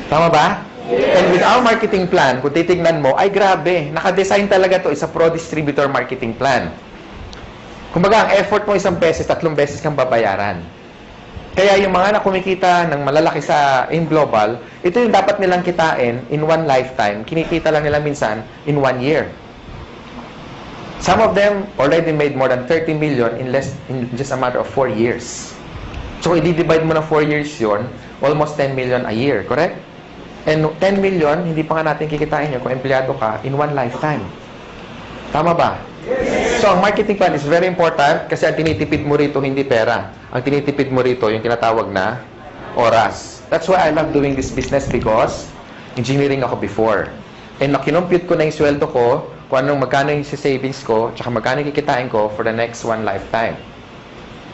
Tama ba? And with our marketing plan, kung titignan mo, ay grabe, nakadesign talaga to isa pro-distributor marketing plan. Kumbaga, ang effort mo 1 beses, 3 beses kang babayaran. Kaya yung mga na kumikita ng malalaki in global, ito yung dapat nilang kitain in one lifetime. Kinikita lang nila minsan in 1 year. Some of them already made more than 30 million in just a matter of 4 years. So, i-divide mo na 4 years yun, almost 10 million a year, correct? And 10 million, hindi pa nga natin kikitain yun kung empleyado ka in one lifetime. Tama ba? Yes. So, ang marketing plan is very important kasi ang tinitipid mo rito hindi pera. Ang tinitipid mo rito yung tinatawag na oras. That's why I love doing this business because engineering ako before. And nakinompute ko na yung sweldo ko, kung anong magkano yung savings ko, tsaka magkano yung kikitain ko for the next one lifetime.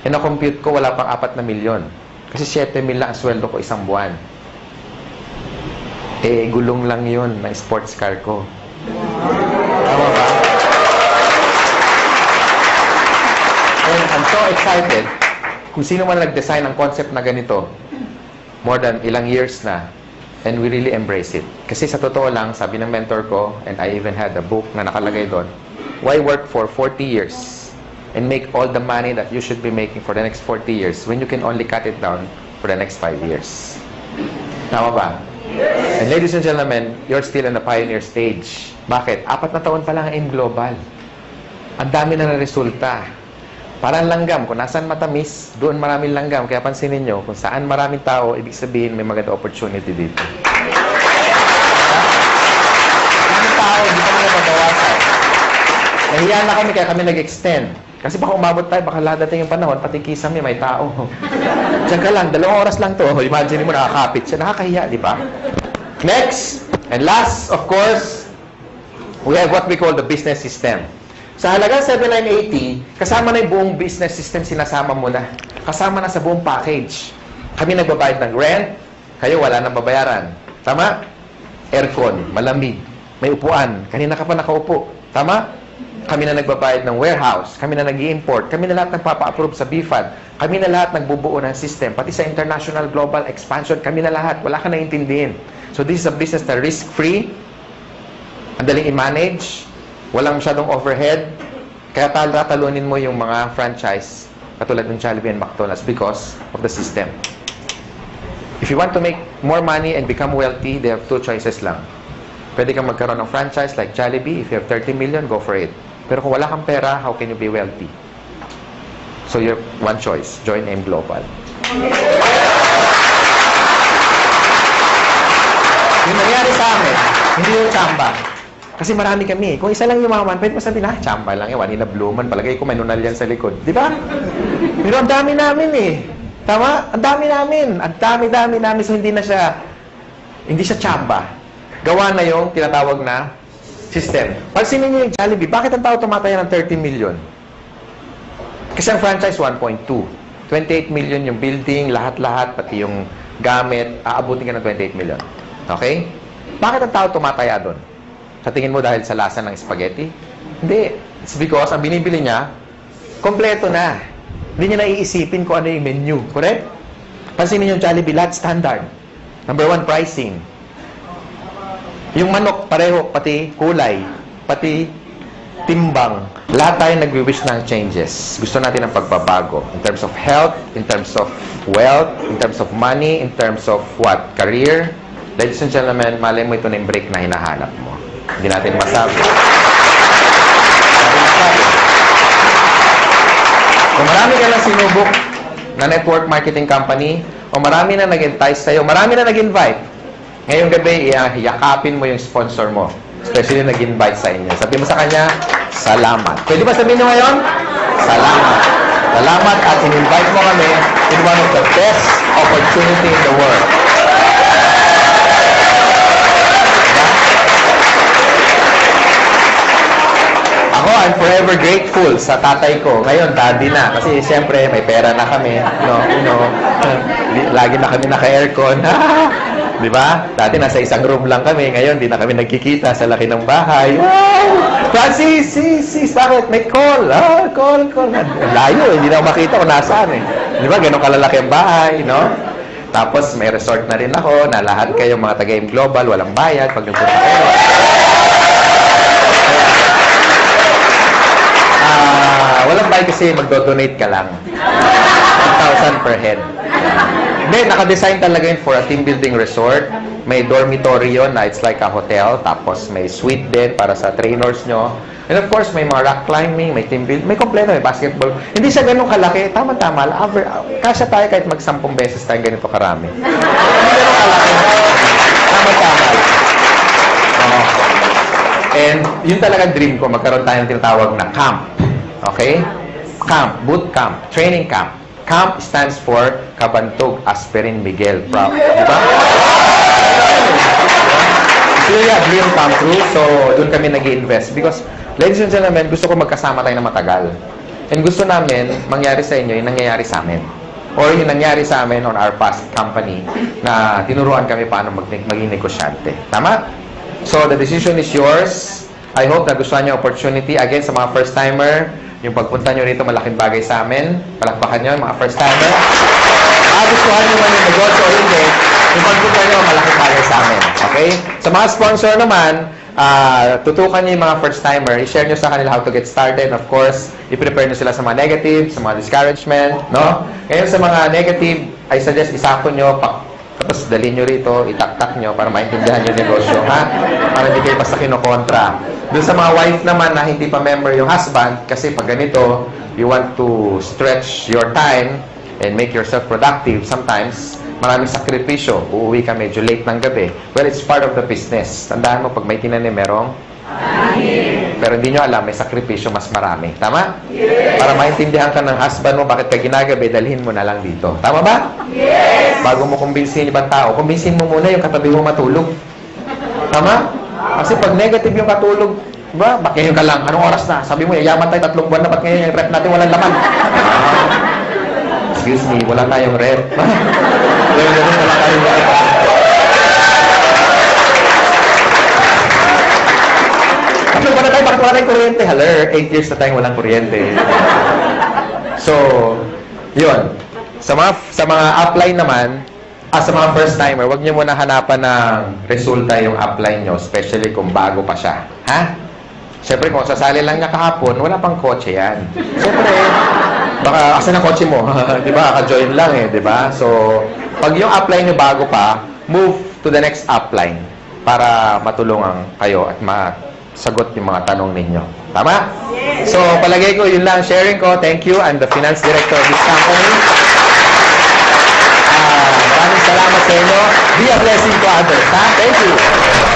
And na-compute ko, wala pang 4 na milyon. Kasi 7 mil lang ang sweldo ko isang buwan. Eh, gulong lang yun ng sports car ko. Tama ba? And I'm so excited. Kung sino man nag-design ng concept na ganito, more than ilang years na, and we really embrace it. Kasi sa totoo lang, sabi ng mentor ko, and I even had a book na nakalagay doon, why work for 40 years and make all the money that you should be making for the next 40 years when you can only cut it down for the next 5 years? Tama ba? And ladies and gentlemen, you're still in the pioneer stage. Bakit? 4 na taon pa lang ang AIM Global. Ang dami na resulta. Parang langgam. Kung nasaan matamis, doon maraming langgam. Kaya pansinin nyo, kung saan maraming tao, ibig sabihin may maganda opportunity dito. Maraming tao, hindi kami nababawasan. Nahiya na kami, kaya kami nag-extend. Kasi baka umabot tayo, baka ladating yung panahon, pati kisame, may tao. Diyan ka lang, 2 oras lang to. Imagine mo, nakakapit siya. Nakakahiya, di ba? Next, and last, of course, we have what we call the business system. Sa halagang 7,980, kasama na yung buong business system, sinasama mo na. Kasama na sa buong package. Kami nagbabayad ng rent, kayo wala nang babayaran. Tama? Aircon, malamig, may upuan. Kanina ka pa nakaupo. Tama? Kami na nagbabayad ng warehouse, kami na nag-i-import, kami na lahat nagpapa-approve sa BFAD, kami na lahat nagbubuo ng system, pati sa international global expansion, kami na lahat. Wala ka naiintindihin. So this is a business na risk-free, ang daling i-manage, walang masyadong overhead, kaya tatalunin mo yung mga franchise katulad ng Jollibee and McDonald's because of the system. If you want to make more money and become wealthy, they have 2 choices lang. Pwede kang magkaroon ng franchise like Jollibee. If you have 30 million, go for it. Pero kung wala kang pera, how can you be wealthy? So you have one choice. Join AIM Global. Yung nangyari sa amin, hindi yung tsamba. Kasi marami kami. Kung isa lang yumaman, pwede mo sabihin, tsamba lang yan. Wanina Bluman. Palagay ko may nunal yan sa likod. Di ba? Pero ang dami namin eh. Tama? Ang dami namin. Ang dami namin. So hindi siya tsamba. Gawa na yung tinatawag na system. Pansinin niyo yung Jollibee, bakit ang tao tumataya ng 30 million? Kasi ang franchise, 1.2. 28 million yung building, lahat-lahat, pati yung gamit, aabutin ka ng 28 million. Okay? Bakit ang tao tumataya doon? Sa tingin mo dahil sa lasa ng spaghetti? Hindi. It's because ang binibili niya, kompleto na. Hindi niya naiisipin kung ano yung menu. Correct? Pansinin niyo yung Jollibee, lahat standard. Number 1, pricing. Yung manok, pareho, pati kulay, pati timbang. Lahat tayo nagwi-wish ng changes. Gusto natin ng pagbabago. In terms of health, in terms of wealth, in terms of money, in terms of what? Career. Ladies and gentlemen, malay mo ito na yung break na hinahanap mo. Hindi natin masabi. Kung marami ka lang sinubok na network marketing company, o marami na nag-entice sa'yo, marami na nag-invite, ngayong gabi, yakapin mo yung sponsor mo. Especially nag-invite sa inyo. Sabi mo sa kanya, salamat. Pwede ba sabihin nyo ngayon? Salamat. Salamat at in-invite mo kami in one of the best opportunity in the world. Ako, I'm forever grateful sa tatay ko. Ngayon, daddy na. Kasi siyempre, may pera na kami. Lagi na kami naka-aircon. Di ba? Dati nasa isang room lang kami. Ngayon, di na kami nagkikita sa laki ng bahay. Wow! Francis, sis, bakit? May call. Call. Layo, hindi na ako makita kung nasaan eh. Di ba? Ganun kalalaki ang bahay, no? Tapos, may resort na rin ako na lahat kayo mga taga-AIM Global, walang bayad pag nagpunta kayo. Walang bayad kasi magdo-donate ka lang. 1,000 per head. Hindi, naka-design talaga yun for a team building resort. May dormitory yun na it's like a hotel. Tapos may suite din para sa trainers nyo. And of course, may mga rock climbing, may team building, may kompleto, may basketball. Hindi siya ganun kalaki. Tama-tama. Kasya tayo kahit mag-10 beses tayo ganito karami. Hindi ganun kalaki. Tama-tama. And yun talaga dream ko. Magkaroon tayo ng tinatawag na camp. Okay? Camp. Boot camp. Training camp. CAMP stands for Kabantog Aspirin Miguel. Proud. Diba? It's really a dream come true. So, doon kami nag-invest. Because, ladies and gentlemen, gusto ko magkasama tayo na matagal. And gusto namin, mangyari sa inyo yung nangyayari sa amin. Or yung nangyari sa amin on our past company na tinuruan kami paano maging negosyante. Tama? So, the decision is yours. I hope na gusto niyo opportunity. Again, sa mga first-timer, yung pagpunta nyo rito, malaking bagay sa amin. Palakpakan nyo, mga first-timer. Gustuhan nyo man yung negosyo o hindi, yung pagpunta nyo, malaking bagay sa amin. Okay? Sa mga sponsor naman, tutukan nyo yung mga first-timer. I-share nyo sa kanila how to get started. Of course, i-prepare nyo sila sa mga negative, sa mga discouragement. No? Ngayon sa mga negative, I suggest isako nyo, tapos dalhin nyo rito, itaktak nyo para maintindihan yung negosyo. Ha? Para hindi kayo basta kinokontra. Doon sa mga wife naman na hindi pa member yung husband, kasi pag ganito, you want to stretch your time and make yourself productive. Sometimes, maraming sakripisyo. Uuwi ka medyo late ng gabi. Well, it's part of the business. Tandaan mo, pag may tinanim, merong pero hindi nyo alam, may sakripisyo mas marami. Tama? Yes. Para maintindihan ka ng husband mo, bakit ka ginagabi, dalhin mo na lang dito. Tama ba? Yes. Bago mo kumbinsin ibang tao, kumbinsin mo muna yung katabi mo matulog. Tama? Kasi pag negative yung katulog, ba, bakit ngayon ka lang? Anong oras na? Sabi mo, yayaman tayo 3 buwan na, ba't ngayon yung rep natin walang laman? Excuse me, wala tayong rep. Wala tayong rep. Bakit wala tayong kuryente? Haler, 8 years na tayong walang kuryente. So, yun. Sa mga upline naman, sa mga first-timer, huwag niyo muna hanapan ng resulta yung upline nyo, especially kung bago pa siya. Ha? Siyempre, kung sasali lang niya kahapon, wala pang kotse yan. Siyempre, baka, asan ang kotse mo? Di ba? Ka-join lang eh, di ba? So, pag yung upline nyo bago pa, move to the next upline para matulungan kayo at sagot yung mga tanong ninyo. Tama? Yes. So, palagay ko, yun lang sharing ko. Thank you. I'm the finance director of this company. Maraming salamat sa inyo. Be a blessing to others. Ha? Thank you.